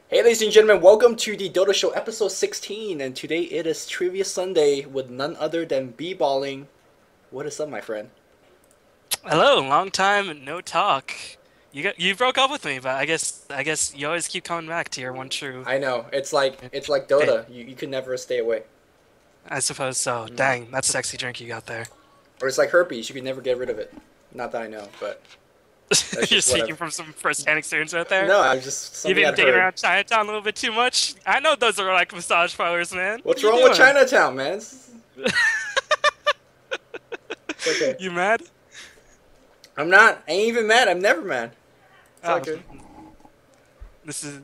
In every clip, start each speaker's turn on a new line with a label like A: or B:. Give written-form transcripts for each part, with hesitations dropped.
A: Hey ladies and gentlemen, welcome to the Dota Show episode 16, and today it is Trivia Sunday with none other than Bballin. What is up, my friend?
B: Hello, long time no talk. You broke up with me, but I guess you always keep coming back to your one true
A: I know, it's like
B: thing.
A: Dota, you can never stay away.
B: I suppose so.
A: Mm.
B: Dang, that's a sexy drink you got there.
A: Or it's like herpes, you can never get rid of it. Not that I know, but that's
B: You're
A: just what
B: speaking
A: I've...
B: from some first-hand experience right there.
A: No, I just
B: You've
A: something
B: been
A: I'd
B: digging
A: heard.
B: around Chinatown a little bit too much. I know those are like massage parlors, man. What
A: What's
B: are you
A: wrong with
B: doing?
A: Chinatown, man? It's okay.
B: You mad?
A: I'm not. I ain't even mad. I'm never mad. It's all
B: Oh,
A: good.
B: this is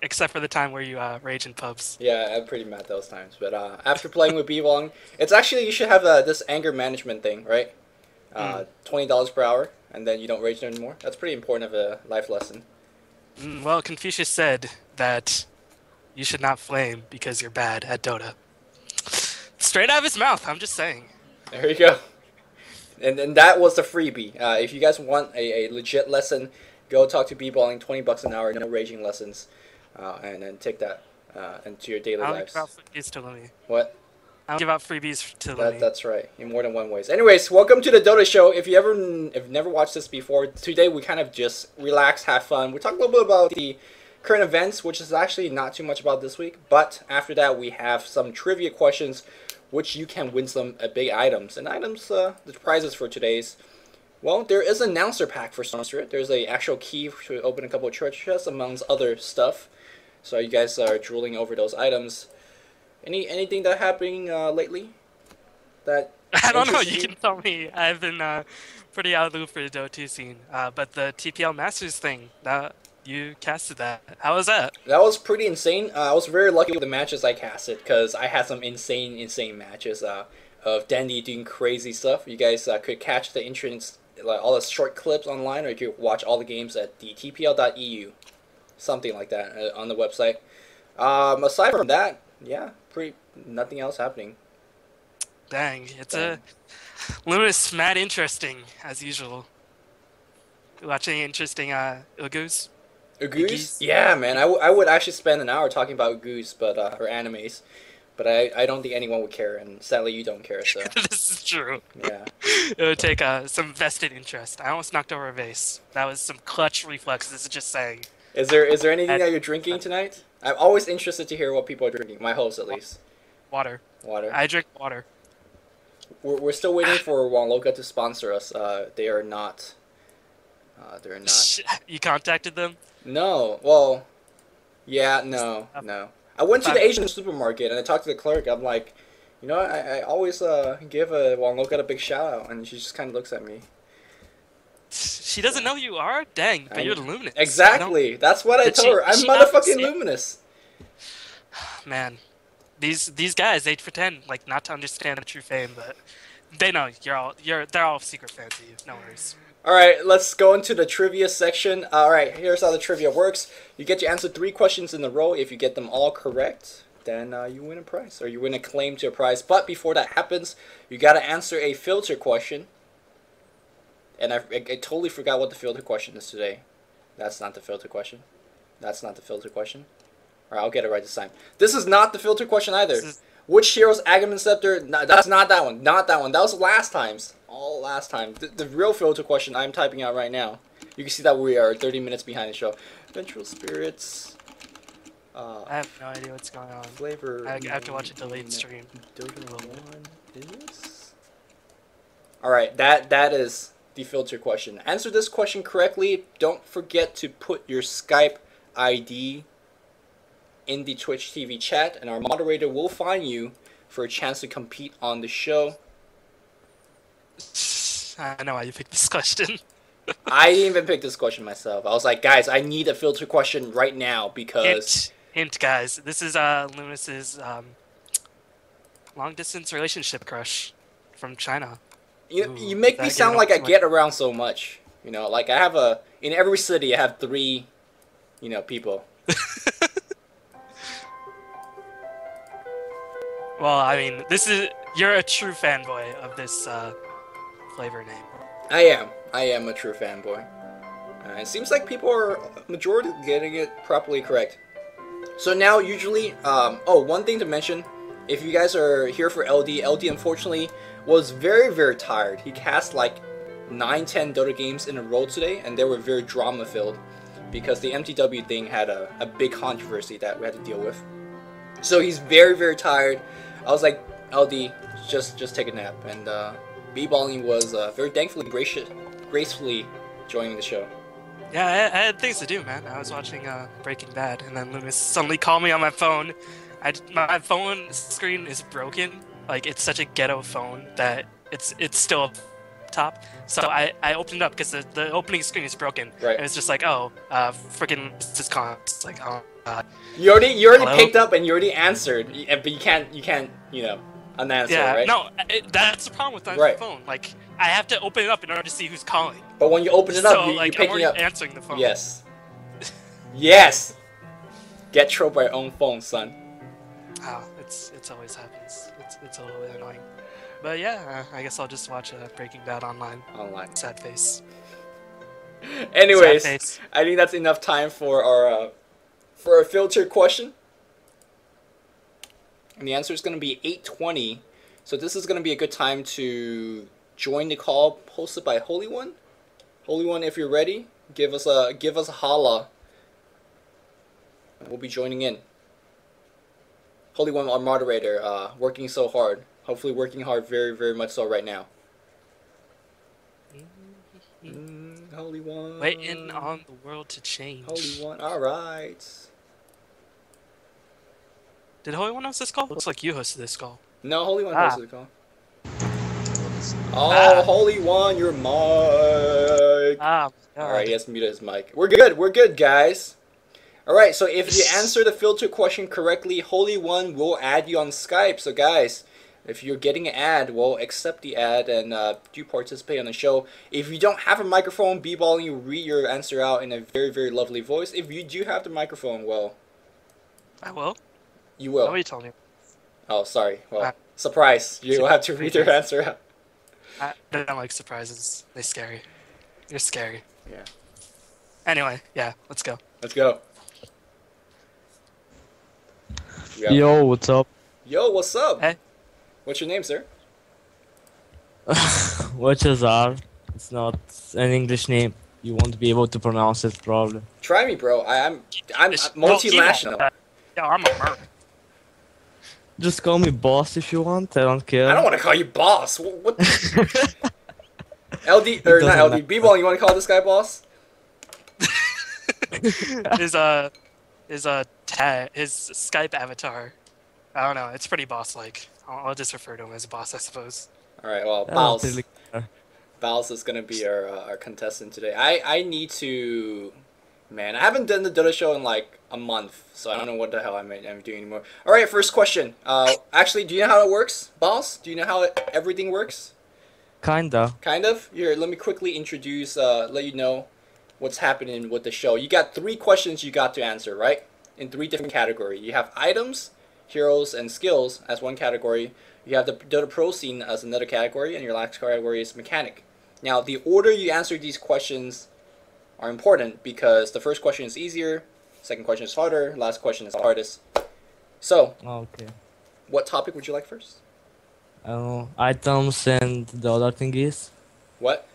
B: except for the time where you rage in pubs.
A: Yeah, I'm pretty mad those times. But after playing with Bballin, it's actually you should have this anger management thing, right?
B: Mm.
A: $20 per hour, and then you don't rage anymore. That's pretty important of a life lesson.
B: Well, Confucius said that you should not flame because you're bad at Dota. Straight out of his mouth, I'm just saying.
A: There you go. And that was the freebie. If you guys want a legit lesson, go talk to Bballin, $20 an hour, no raging lessons, and then take that into your daily
B: I don't
A: lives.
B: give out freebies to Lumi.
A: What?
B: I don't give out freebies to Lumi.
A: That's right. In more than one ways. Anyways, welcome to the Dota Show. If you've never watched this before, today we kind of just relax, have fun. We talk a little bit about the current events, which is actually not too much about this week. But after that, we have some trivia questions, which you can win some big items. And items, the prizes for today's. Well, there is an announcer pack for Spirit. There's a actual key to open a couple of church chests, amongst other stuff. So you guys are drooling over those items. Anything that happening lately? That
B: I don't know.
A: interests
B: You can tell me. I've been pretty out of the loop for the Dota scene. But the TPL Masters thing, that you casted that. How was that?
A: That was pretty insane. I was very lucky with the matches I casted because I had some insane matches of Dandy doing crazy stuff. You guys could catch the entrance, like all the short clips online, or you could watch all the games at the tpl.eu, something like that on the website. Aside from that, yeah, pretty nothing else happening.
B: Dang, it's
A: Dang.
B: a Luminous mad interesting as usual. Watching interesting Ugus.
A: Goose?
B: Iggies.
A: Yeah, man. I would actually spend an hour talking about Goose, but or animes, but I don't think anyone would care, and sadly you don't care. So
B: This is true.
A: yeah.
B: It would take some vested interest. I almost knocked over a vase. That was some clutch reflexes, just saying.
A: Is there anything
B: Uh,
A: that you're drinking tonight? I'm always interested to hear what people are drinking. My host, at least.
B: Water.
A: Water.
B: I drink water.
A: We're still waiting for Wanloka to sponsor us. They are not. They're not.
B: You contacted them?
A: No. Well. Yeah. No.
B: Uh,
A: No. I went to the
B: Fine.
A: Asian supermarket and I talked to the clerk. I'm like, I always give Wanloka a big shout out, and she just kind of looks at me.
B: She doesn't know who you are? Dang, but you're
A: I
B: the Luminous. I don't.
A: exactly. That's what I
B: Did
A: told her. I'm
B: she not
A: motherfucking
B: say?
A: luminous.
B: Man, these guys, they pretend like not to understand the true fame, but they know they're all secret fans of you. No worries.
A: All right, let's go into the trivia section. All right, here's how the trivia works. You get to answer 3 questions in a row. If you get them all correct, then you win a prize, or you win a claim to a prize. But before that happens, you got to answer a filter question. And I totally forgot what the filter question is today. That's not the filter question. That's not the filter question. All right, I'll get it right this time. This is not the filter question either.
B: This is
A: Which hero's Agamemnon Scepter? No, that's not that one. Not that one. That was last time's. All last time. The real filter question I'm typing out right now. You can see that we are 30 minutes behind the show. Vengeful Spirits.
B: I have no idea what's going on.
A: Flavor.
B: I have to watch a delayed stream.
A: Dota 1 is. Alright, that is the filter question. Answer this question correctly. Don't forget to put your Skype ID in the Twitch TV chat, and our moderator will find you for a chance to compete on the show.
B: I know why you picked this question.
A: I didn't even pick this question myself. I was like, guys, I need a filter question right now because
B: Hint, guys. This is Luminous's long distance relationship crush from China.
A: you make me
B: that
A: sound
B: giving
A: like
B: up
A: I
B: too much?
A: get around so much. Like I have in every city I have 3, people.
B: Well, I mean, you're a true fanboy of this flavor name.
A: I am a true fanboy. It seems like people are majority getting it properly correct. So now, usually, one thing to mention, if you guys are here for LD unfortunately was very, very tired. He cast like 9-10 Dota games in a row today, and they were very drama-filled because the MTW thing had a big controversy that we had to deal with. So he's very, very tired. I was like, LD, just take a nap. And Bballin was very thankfully gracefully joining the show.
B: Yeah, I had things to do, man. I was watching Breaking Bad, and then Loomis suddenly called me on my phone. My phone screen is broken. Like, it's such a ghetto phone that it's still up top. So I opened it up because the opening screen is broken.
A: Right.
B: And it's just like, oh, freaking this con. It's like, oh.
A: You already
B: Hello?
A: picked up and you already answered, but you can't unanswer,
B: yeah,
A: right?
B: no, that's the problem with my
A: Right.
B: phone. Like, I have to open it up in order to see who's calling.
A: But when you open it up,
B: So,
A: you're
B: like, I'm
A: picking
B: already
A: up.
B: answering the phone.
A: Yes. Yes. Get trolled by your own phone, son.
B: Oh, it's always happens. It's a little bit annoying. But yeah, I guess I'll just watch Breaking Bad online.
A: Online.
B: Sad face.
A: Anyways,
B: Sad face.
A: I think that's enough time for our filtered question. And the answer is going to be 8:20. So this is going to be a good time to join the call hosted by Holy One. Holy One, if you're ready, give us a holla. We'll be joining in. Holy One, our moderator, working so hard. Hopefully working hard, very, very much so right now. Holy One.
B: Waiting on the world to change.
A: Holy One, alright.
B: Did Holy One host this call? Looks like you hosted this call.
A: No, Holy One hosted the call. Oh, Holy One, your mic. Alright, he has to mute his mic. We're good, guys. Alright, so if you answer the filter question correctly, Holy One will add you on Skype. So guys, if you're getting an ad, well, accept the ad and do participate on the show. If you don't have a microphone, Bballin will read your answer out in a very, very lovely voice. If you do have the microphone, well...
B: I will?
A: You will.
B: Nobody told me.
A: Oh, sorry. Well, surprise. You'll have to read your answer out.
B: I don't like surprises. They're scary. You're scary.
A: Yeah.
B: Anyway, yeah, let's go.
A: Let's go.
C: Yo, what's up?
A: Yo, what's up?
B: Hey.
A: What's your name, sir?
C: Which is R. It's not an English name. You won't be able to pronounce it probably.
A: Try me, bro. I'm multinational.
B: Yeah, I'm a merc.
C: Just call me boss if you want. I don't care.
A: I don't want to call you boss. What? LD or not LD? Bballin, you want to call this guy boss?
B: his Skype avatar. I don't know. It's pretty boss-like. I'll just refer to him as a boss, I suppose.
A: All right. Well, Baus is gonna be our contestant today. I need to. Man, I haven't done the Dota show in like a month, so I don't know what the hell I'm doing anymore. All right, first question. Actually, do you know how it works, Boss? Do you know how everything works?
C: Kinda.
A: Kind of. Here, let me quickly introduce, let you know what's happening with the show. You got 3 questions you got to answer, right? In 3 different categories. You have items, heroes, and skills as one category. You have the Dota Pro scene as another category, and your last category is mechanic. Now, the order you answer these questions are important because the first question is easier, second question is harder, last question is the hardest. So,
C: Okay.
A: what topic would you like first?
C: I don't know. Items and the other thing is?
A: What?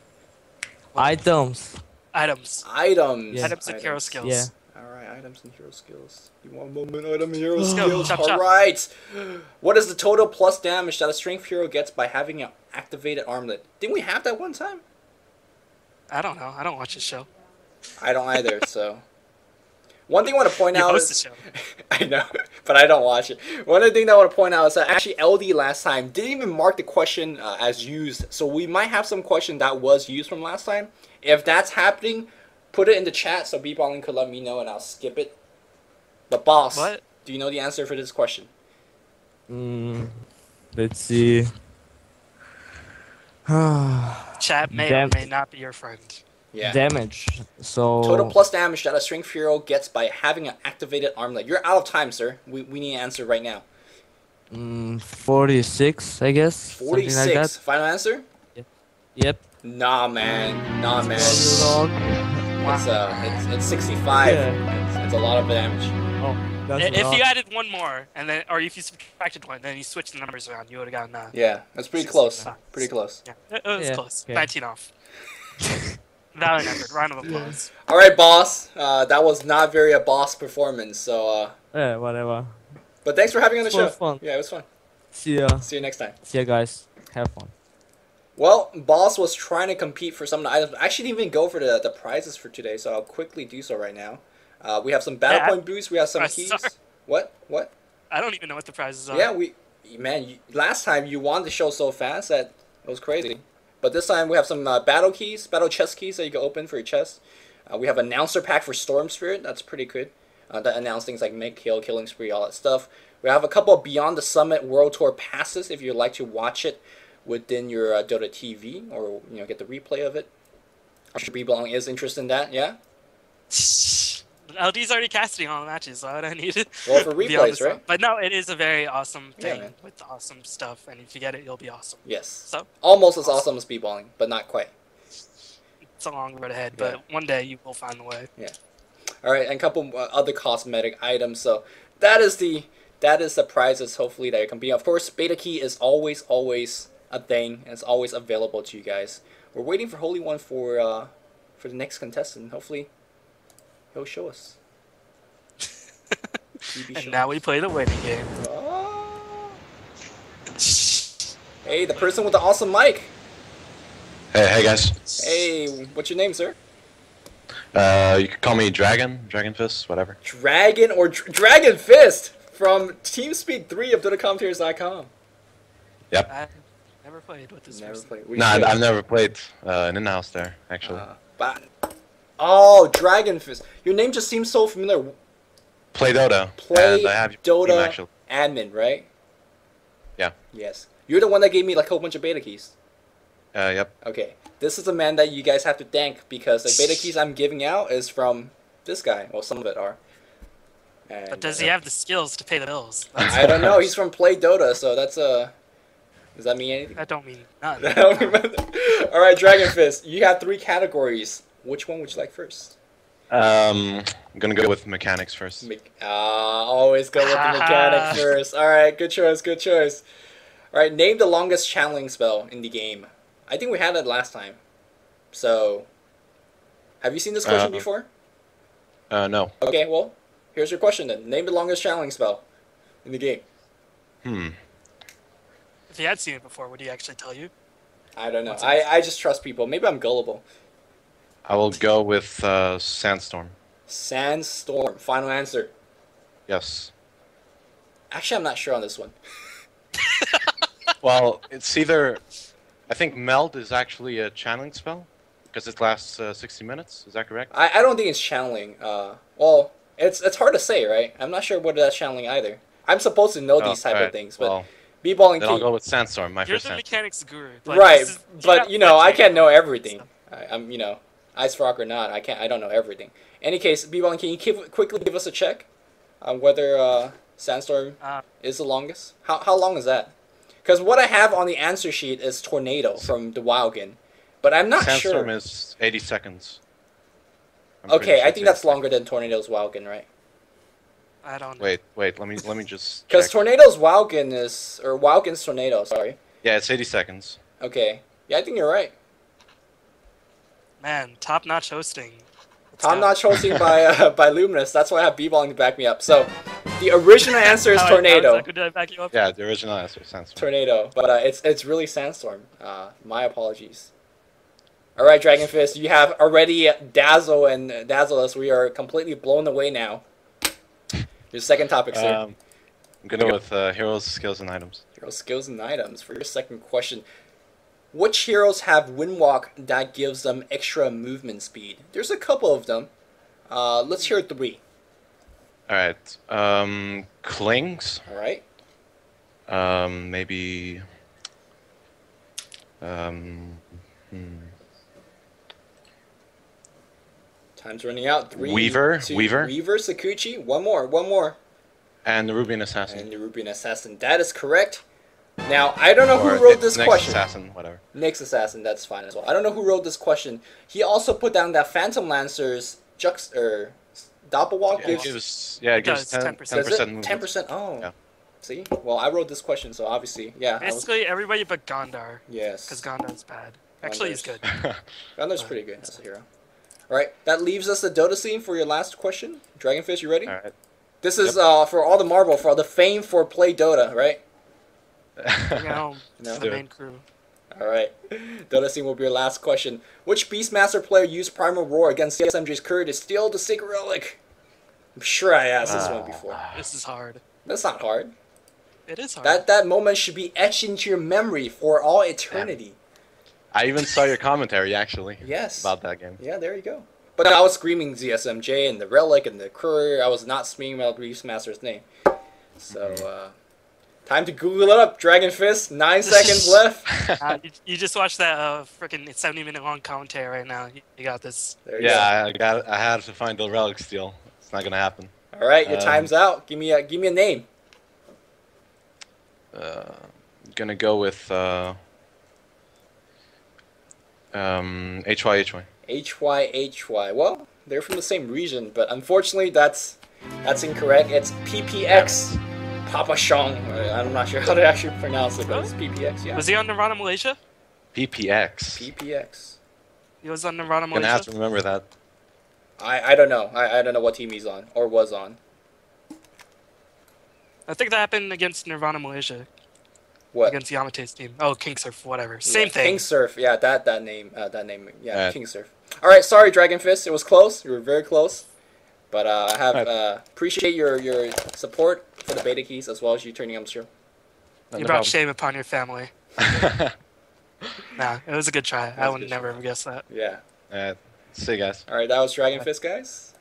C: Items.
B: Items.
A: Items.
C: Yeah.
B: Items and hero skills.
C: Yeah.
A: Alright, items and hero skills. You want moment item and hero
B: Let's go.
A: skills?
B: Chop, chop.
A: Alright! What is the total plus damage that a strength hero gets by having an activated armlet? Didn't we have that one time?
B: I don't know. I don't watch the show.
A: I don't either, so... One thing I want to point
B: You
A: out
B: host
A: is...
B: the show.
A: I know, but I don't watch it. One other thing that I want to point out is that actually LD last time didn't even mark the question as used, so we might have some question that was used from last time. If that's happening, put it in the chat so Bballin could let me know and I'll skip it. But boss,
B: What?
A: do you know the answer for this question?
C: Let's see.
B: Chat may or may not be your friend.
A: Yeah.
C: Damage. So
A: Total plus damage that a strength hero gets by having an activated armlet. You're out of time, sir. We need an answer right now.
C: 46, I guess.
A: 46.
C: Something like that.
A: Final answer?
C: Yep.
A: Nah, man. Nah, man.
C: Wrong.
A: It's 65.
C: Yeah.
A: It's a lot of damage.
C: Oh. That's
B: If
C: not.
B: you added one more, and then, or if you subtracted one, then you switched the numbers around, you would have gotten that.
A: Yeah, that's pretty close. Pretty close.
B: Yeah, it was
C: Yeah,
B: close.
C: okay.
B: 19 off. Valiant effort. Round of applause.
A: All right, boss. That was not very a boss performance. So,
C: Yeah, whatever.
A: but thanks for having me on the
C: It's
A: show.
C: fun.
A: Yeah, it was fun.
C: See ya.
A: See you next time.
C: See ya, guys. Have fun.
A: Well, boss was trying to compete for some of the items. I actually didn't even go for the prizes for today, so I'll quickly do so right now. We have some battle point boosts. We have some keys.
B: Sorry.
A: What? What?
B: I don't even know what the prizes are.
A: Yeah, last time you won the show so fast that it was crazy. But this time we have some battle keys, battle chest keys that you can open for your chest. We have announcer pack for Storm Spirit. That's pretty good. That announce things like make, kill, killing spree, all that stuff. We have a couple of Beyond the Summit World Tour passes if you'd like to watch it within your Dota TV or get the replay of it. I'm sure Bballin is interested in that. Yeah.
B: LD's already casting all the matches, so I don't need it.
A: Well, for replays, right?
B: But no, it is a very awesome thing
A: man.
B: with awesome stuff, and if you get it, you'll be awesome.
A: Yes.
B: So
A: almost as awesome as Bballin, but not quite.
B: it's a long road ahead, but one day you will find the way.
A: Yeah. All right, and a couple other cosmetic items. So that is the prizes. Hopefully that you're competing. Of course, beta key is always a thing, and it's always available to you guys. We're waiting for Holy One for the next contestant. Hopefully, he'll show us.
B: And now we play the waiting game.
A: Oh. Hey, the person with the awesome mic.
D: Hey guys.
A: Hey, what's your name, sir?
D: You could call me Dragon Fist, whatever.
A: Dragon or Dragon Fist from TeamSpeak 3 of DotaComputers.com.
D: Yep.
B: I've never played with this
A: Never
B: person.
A: played.
D: Nah, I've never played an in-house there, actually.
A: Dragon Fist. Your name just seems so familiar.
D: Play Dota.
A: Play
D: and I have your
A: Dota
D: team, actually.
A: admin, right?
D: Yeah.
A: Yes. You're the one that gave me like a whole bunch of beta keys.
D: Yep.
A: Okay. This is the man that you guys have to thank because the beta keys I'm giving out is from this guy. Well, some of it are. And,
B: But does he have the skills to pay the bills?
A: I don't know. He's from Play Dota, so that's Does that mean anything?
B: That don't mean none.
A: All right, Dragon Fist. You have 3 categories. Which one would you like first?
D: I'm gonna go with mechanics first.
A: Always go with the mechanics first. All right, good choice, good choice. All right, name the longest channeling spell in the game. I think we had it last time. So, have you seen this question before?
D: No.
A: Okay, well, here's your question then. Name the longest channeling spell in the game.
B: If he had seen it before, would he actually tell you?
A: I don't know. I just trust people. Maybe I'm gullible.
D: I will go with Sandstorm.
A: Sandstorm. Final answer.
D: Yes.
A: Actually, I'm not sure on this one.
D: Well, it's either... I think Meld is actually a channeling spell, because it lasts 60 minutes. Is that correct?
A: I don't think it's channeling. Well, it's hard to say, right? I'm not sure what that's channeling either. I'm supposed to know these type of things, but
D: well,
A: Bballin
D: then I'll go with Sandstorm, my
B: You're
D: first
B: the
D: answer.
B: mechanics guru.
A: Right, but I can't know
B: everything.
A: everything. I'm Ice Rock or not, I don't know everything. Any case, Bballin, can you quickly give us a check on whether Sandstorm is the longest? How long is that? Because what I have on the answer sheet is Tornado from the Wildkin, but I'm not sure.
D: Sandstorm is 80 seconds.
A: Okay, I think that's longer than Tornado's Wildkin, right?
B: I don't know.
D: Wait, let me just
A: Because
D: check.
A: Tornado's Wildkin is, or Wildkin's Tornado, sorry.
D: Yeah, it's 80 seconds.
A: Okay, yeah, I think you're right.
B: Man, top-notch hosting.
A: Top-notch hosting by Luminous. That's why I have Bballin to back me up. So, the original answer is Tornado.
B: How exactly did I back you up?
D: Yeah, the original answer is Sandstorm.
A: Tornado, but it's really Sandstorm. My apologies. All right, Dragon Fist, you have already dazzle us. We are completely blown away now. Your second topic, sir.
D: I'm gonna go with heroes, skills, and items.
A: Hero skills and items for your second question. Which heroes have Windwalk that gives them extra movement speed? There's a couple of them. Let's hear 3.
D: Alright. Clings.
A: Alright.
D: Maybe...
A: Time's running out. 3,
D: Weaver.
A: 2,
D: Weaver.
A: Weaver, Sakuchi. One more.
D: And the Rubian Assassin.
A: And the Rubian Assassin. That is correct. Now, I don't know who wrote this
D: Next
A: question.
D: Assassin, whatever.
A: Nyx Assassin, that's fine as well. I don't know who wrote this question. He also put down that Phantom Lancer's Doppelwalk
D: Yeah,
A: gives...
D: it gives
B: does,
D: 10%
B: 10%.
A: Does it?
D: movement.
A: 10%? Oh.
D: Yeah.
A: See? Well, I wrote this question, so obviously, yeah.
B: Basically, everybody but Gondar.
A: Yes.
B: Because Gondar's bad. Actually, he's good.
A: Gondar's pretty good as a hero. Alright, that leaves us the Dota scene for your last question. Dragonfish, you ready?
D: Alright.
A: This is for all the marble, for all the fame for play Dota, right?
B: Bring it home
A: No.
B: to the main crew.
A: Alright. Dota scene will be your last question. Which Beastmaster player used Primal Roar against ZSMJ's courier to steal the Sacred Relic? I'm sure I asked this one before.
B: This is hard.
A: That's not hard.
B: It is hard.
A: That moment should be etched into your memory for all eternity.
D: I even saw your commentary, actually.
A: Yes.
D: About that game.
A: Yeah, there you go. But I was screaming ZSMJ and the Relic and the Courier. I was not screaming out Beastmaster's name. So, time to Google it up. Dragon Fist, 9 seconds left.
B: You just watched that freaking 70-minute long commentary right now. You got this.
A: There you go.
D: Yeah, I had to find the relic steal. It's not gonna happen.
A: All right, your time's out. Give me a name.
D: Gonna go with HY.
A: HY. Well, they're from the same region, but unfortunately, that's incorrect. It's PPX. Papa Shong. I'm not sure how to actually pronounce it, but it's PPX. Yeah.
B: Was he on Nirvana Malaysia?
D: PPX.
A: PPX.
B: He was on Nirvana
D: Gonna
B: Malaysia.
D: have to remember that.
A: I don't know. I don't know what team he's on or was on.
B: I think that happened against Nirvana Malaysia.
A: What?
B: Against Yamate's team. Oh, King Surf, whatever. Same thing.
A: King Surf. Yeah, that name. Yeah, King Surf. All right, sorry, Dragon Fist. It was close. You were very close. But I have appreciate your support for the beta keys as well as you turning on the stream.
B: You brought shame upon your family. Nah, it was a good try. I would never have guessed that.
A: Yeah.
D: See you guys.
A: All right, that was Dragon Fist, guys.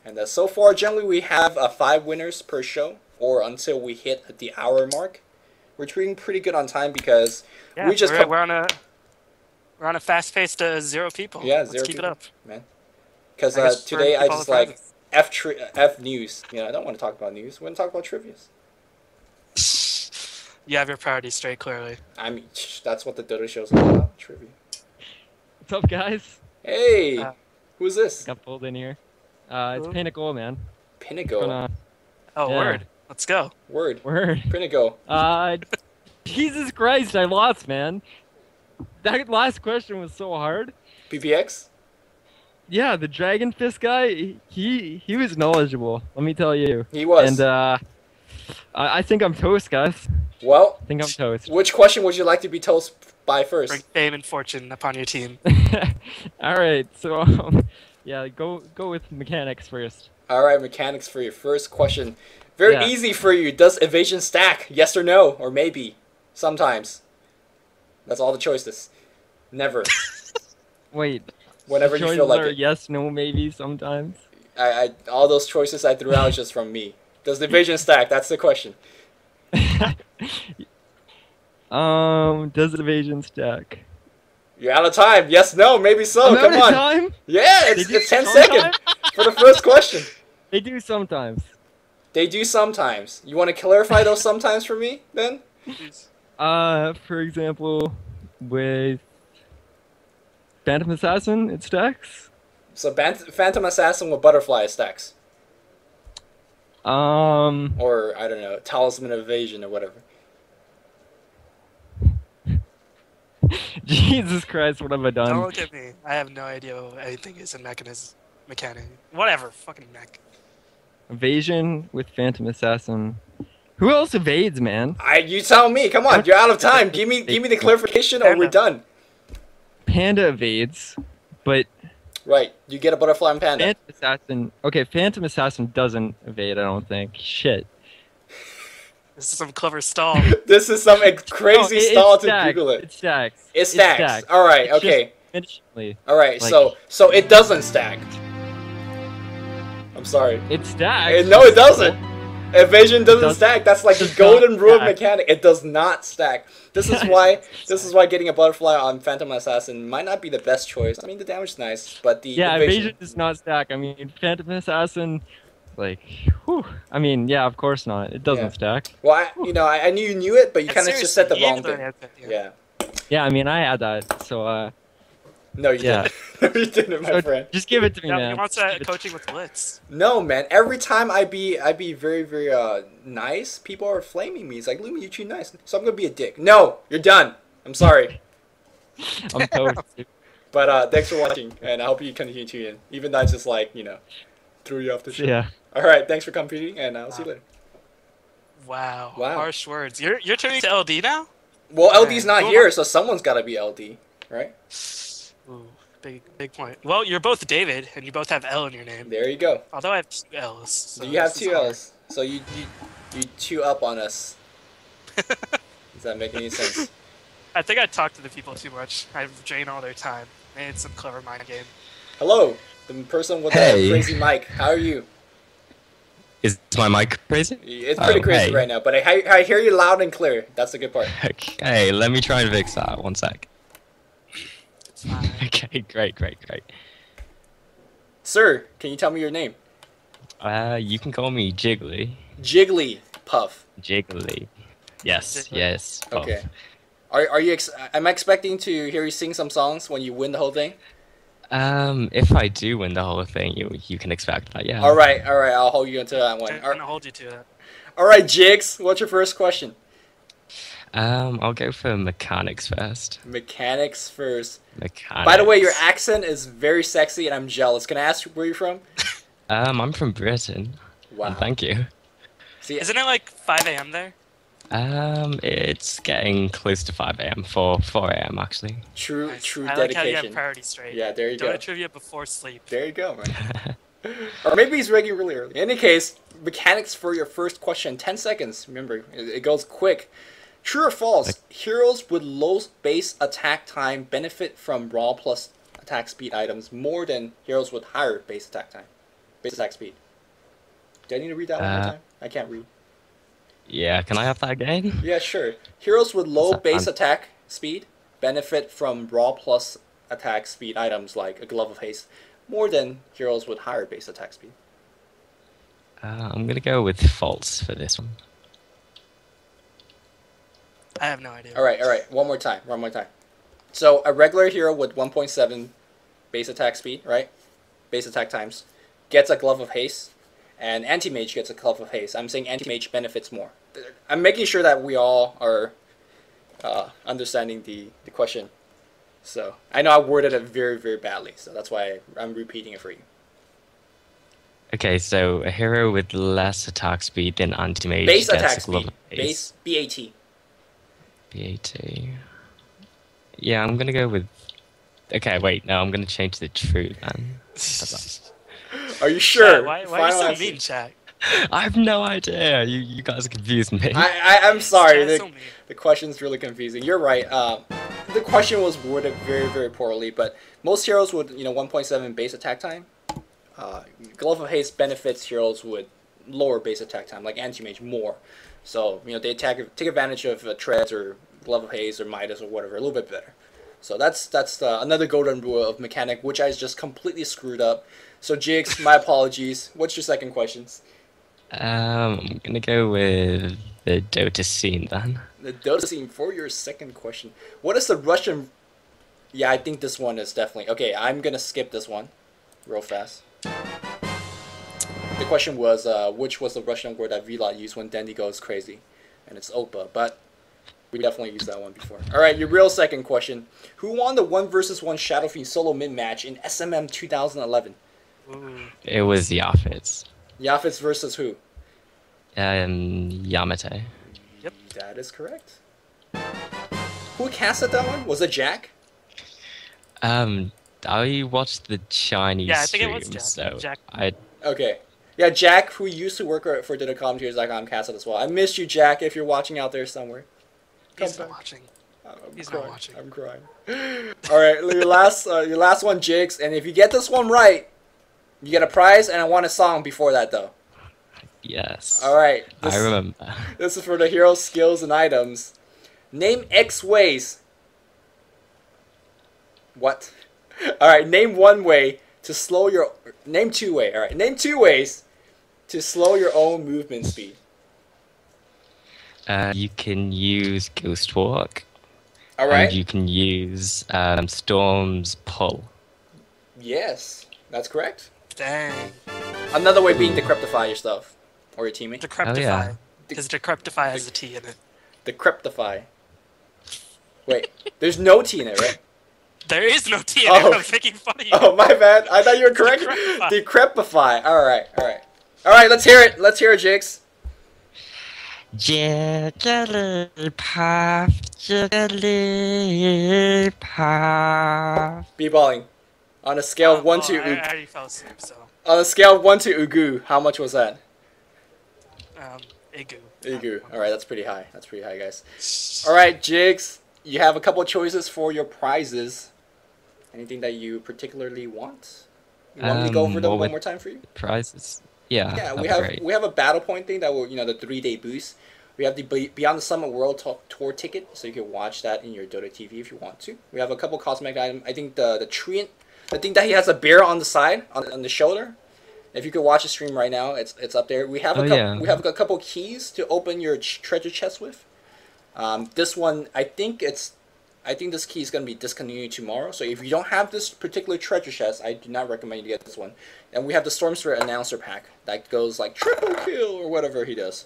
A: And so far, generally, we have 5 winners per show, or until we hit the hour mark. We're treating pretty good on time because we just
B: we're on a fast pace to 0 people.
A: Yeah,
B: Let's
A: 0
B: keep
A: people,
B: it up,
A: man. Because today I just like F news. You know, I don't want to talk about news. We're gonna talk about trivias.
B: You have your priorities straight, clearly.
A: I mean, that's what the Dota show's all about. Trivia.
C: What's up, guys?
A: Hey, who's this?
C: Got pulled in here. It's Pinnacle, man.
A: Pinnacle.
B: Oh,
C: yeah.
B: word. Let's go.
A: Word.
C: Word.
A: Pinnacle.
C: Jesus Christ, I lost, man. That last question was so hard.
A: PPX?
C: Yeah, the Dragon Fist guy, he was knowledgeable, let me tell you.
A: He was.
C: And I think I'm toast, guys.
A: Well,
C: I think I'm toast.
A: Which question would you like to be toast by first?
B: Bring fame and fortune upon your team.
C: Alright, so yeah, go with mechanics first.
A: Alright, mechanics for your first question. Very easy for you. Does evasion stack? Yes or no? Or maybe. Sometimes. That's all the choices. Never.
C: Wait.
A: Whenever you feel like it.
C: Yes, no, maybe, sometimes.
A: All those choices I threw out is just from me. Does the evasion stack? That's the question.
C: Does evasion stack?
A: You're out of time. Yes, no, maybe so.
C: I'm
A: Come
C: out
A: on.
C: of time?
A: Yeah, it's 10 seconds for the first question.
C: They do sometimes.
A: They do sometimes. You want to clarify those sometimes for me, then?
C: For example, with Phantom Assassin, it stacks.
A: So Phantom Assassin with Butterfly stacks. Or, I don't know, Talisman of Evasion or whatever.
C: Jesus Christ, what have I done?
B: Don't look at me. I have no idea what anything is in mechanic. Whatever, fucking mech.
C: Evasion with Phantom Assassin. Who else evades, man?
A: You tell me. Come on, you're out of time. Give me the clarification or we're done.
C: Panda evades, but
A: right, you get a Butterfly and Panda.
C: Phantom Assassin. Okay, Phantom Assassin doesn't evade. I don't think. Shit.
B: This is some clever stall.
A: This is some crazy stall to Google it.
C: It stacks.
A: It stacks. All right. Okay. All right.
C: Like,
A: so it doesn't stack. I'm sorry.
C: It stacks.
A: No, it doesn't. Evasion doesn't stack. That's like the golden rule of mechanic. It does not stack. This is why getting a Butterfly on Phantom Assassin might not be the best choice. I mean, the damage is nice, but the
C: Evasion does not stack. I mean, Phantom Assassin, like, whew. I mean, yeah, of course not. It doesn't stack.
A: Well, I knew you knew it, but you kind of just said the wrong thing. Yeah.
C: Yeah, I mean, I had that. So,
A: No, you
C: Yeah.
A: didn't. No, you didn't, my
C: So
A: friend.
C: just give it to me
B: Yeah,
C: now.
B: he wants
C: Just
B: that
C: give it-
B: coaching with Blitz.
A: No, man. Every time I be very nice, people are flaming me. It's like, Lumi, you're too nice, so I'm gonna be a dick. No, you're done. I'm sorry,
C: I'm toasted.
A: but thanks for watching, and I hope you continue to tune in, even though I just like threw you off the show.
C: Yeah.
A: All right, thanks for competing, and I'll see you later.
B: Wow.
A: Wow.
B: Harsh words. You're turning to LD now?
A: Well,
B: Okay.
A: LD's not
B: Cool.
A: here, so someone's gotta be LD, right?
B: Ooh, big point. Well, you're both David, and you both have L in your name.
A: There you go.
B: Although I have 2 L's. So
A: You have
B: this is
A: 2
B: hard.
A: L's, so you two up on us. Does that make any sense?
B: I think I talked to the people too much. I drained all their time. Made some clever mind game.
A: Hello, the person with
E: Hey.
A: the crazy mic. How are you?
E: Is my mic crazy?
A: It's pretty
E: Oh,
A: crazy
E: hey.
A: right now, but I hear you loud and clear. That's the good part.
E: Okay, let me try and fix that. One sec.
B: It's fine.
E: Okay, great.
A: Sir, can you tell me your name?
E: You can call me Jiggly.
A: Jiggly Puff.
E: Jiggly. Yes,
B: Jiggly.
E: yes. Puff.
A: Okay. Are you? Am I expecting to hear you sing some songs when you win the whole thing?
E: If I do win the whole thing, you can expect that. Yeah.
A: All right. I'll hold you until that one.
B: I'm gonna hold you to it.
A: All right, Jigs. What's your first question?
E: I'll go for mechanics first.
A: Mechanics first.
E: Mechanics.
A: By the way, your accent is very sexy, and I'm jealous. Can I ask where you're from?
E: I'm from Britain.
A: Wow.
E: And thank you.
A: See,
B: Isn't it like 5 a.m. there?
E: It's getting close to 5 a.m. for 4 a.m. actually.
A: true
B: Nice.
A: true
B: I like how you
A: dedication.
B: have priorities straight.
A: Yeah, there you go.
B: Dota trivia before sleep.
A: There you go, man. Or maybe he's rigging really early. In any case, mechanics for your first question. 10 seconds. Remember, it goes quick. True or false? Heroes with low base attack time benefit from raw plus attack speed items more than heroes with higher base attack time. Base attack speed. Do I need to read that one more time? I can't read.
E: Yeah, can I have that again?
A: Yeah, sure. Heroes with low
E: Is that
A: base
E: fun?
A: attack speed benefit from raw plus attack speed items like a Glove of Haste more than heroes with higher base attack speed.
E: I'm gonna go with false for this one.
B: I have no idea.
A: All right. One more time. So a regular hero with 1.7 base attack speed, right? Base attack times, gets a Glove of Haste, and Anti-Mage gets a Glove of Haste. I'm saying Anti-Mage benefits more. I'm making sure that we all are understanding the question. So I know I worded it very, very badly, so that's why I'm repeating it for you.
E: Okay, so a hero with less attack speed than anti-mage
A: Base
E: gets
A: attack
E: a glove
A: speed.
E: of
A: Base BAT.
E: BAT. Yeah, I'm gonna go with. Okay, wait, no, I'm gonna change the true then.
A: Are you sure?
B: Why are you
A: Final
B: so
A: answer.
B: mean, chat?
E: I have no idea. You guys confused me.
A: I'm sorry.
B: Chat's so mean.
A: The question's really confusing. You're right. The question was worded very, very poorly, but most heroes with 1.7 base attack time. Glove of Haste benefits heroes with lower base attack time, like Anti-Mage, more. So they take advantage of Treads or Glove of Haste or Midas or whatever a little bit better. So that's another golden rule of mechanic, which I just completely screwed up. So Jigs, my apologies. What's your second questions?
E: I'm gonna go with the Dota scene then.
A: The Dota scene for your second question. What is the Russian? Yeah, I think this one is definitely okay. I'm gonna skip this one, real fast. The question was, which was the Russian word that Vlad used when Dandy goes crazy, and it's Opa. But we definitely used that one before. All right, your real second question: who won the 1v1 Shadow Fiend solo mid match in SMM 2011?
B: Ooh.
E: It was Yafits.
A: Yafits versus who?
E: Yamate.
B: Yep.
A: That is correct. Who casted that one? Was it Jack?
E: I watched the Chinese
B: Yeah, I think it
E: stream,
B: was Jack.
E: so
B: Jack.
E: I
A: Okay. Yeah, Jack, who used to work for DotaCommentaries.com, casted as well. I missed you, Jack, if you're watching out there somewhere.
B: He's
A: Come
B: not
A: back.
B: watching.
A: I'm
B: He's
A: crying.
B: not watching.
A: I'm crying. All right, your last one, Jigs, and if you get this one right, you get a prize, and I want a song before that, though.
E: yes.
A: All right.
E: I remember.
A: This is for the hero skills and items. Name X ways. What? All right. Name one way to slow your. Name two way. All right. Name 2 ways to slow your own movement speed.
E: You can use Ghost Walk.
A: All right.
E: And you can use Storm's Pull.
A: Yes, that's correct.
B: Dang.
A: Another way being Decryptify your stuff or your teammate.
B: Decryptify.
E: yeah.
B: Because Decryptify has a T in it.
A: Decryptify. Wait, there's no T in it, right?
B: There is no T in
A: Oh.
B: it. I'm making fun of you.
A: Oh, my bad. I thought you were correct.
B: Decryptify.
A: Decryptify. All right, all right. All right, let's hear it. Let's hear it, Jakes.
E: Jigglypuff, Jigglypuff.
A: Bballin. On a scale of 1 to
B: I already fell asleep, so.
A: on a scale of 1 to Ugu, how much was that?
B: Igu.
A: Ugu. All right, that's pretty high. That's pretty high, guys. All right, Jigs, you have a couple of choices for your prizes. Anything that you particularly want? You want me to go over them one more time for you?
E: Prizes. Yeah.
A: Yeah,
E: that'd be
A: we have a battle point thing that will, the 3-day boost. We have the Beyond the Summit World Tour ticket, so you can watch that in your Dota TV if you want to. We have a couple cosmetic items. I think the treant, the thing that he has a bear on the side, on the shoulder. If you could watch the stream right now, it's up there. We have we have a couple keys to open your treasure chest with. This one, I think this key is going to be discontinued tomorrow. So if you don't have this particular treasure chest, I do not recommend you get this one. And we have the Storm Spirit announcer pack that goes like triple kill or whatever he does.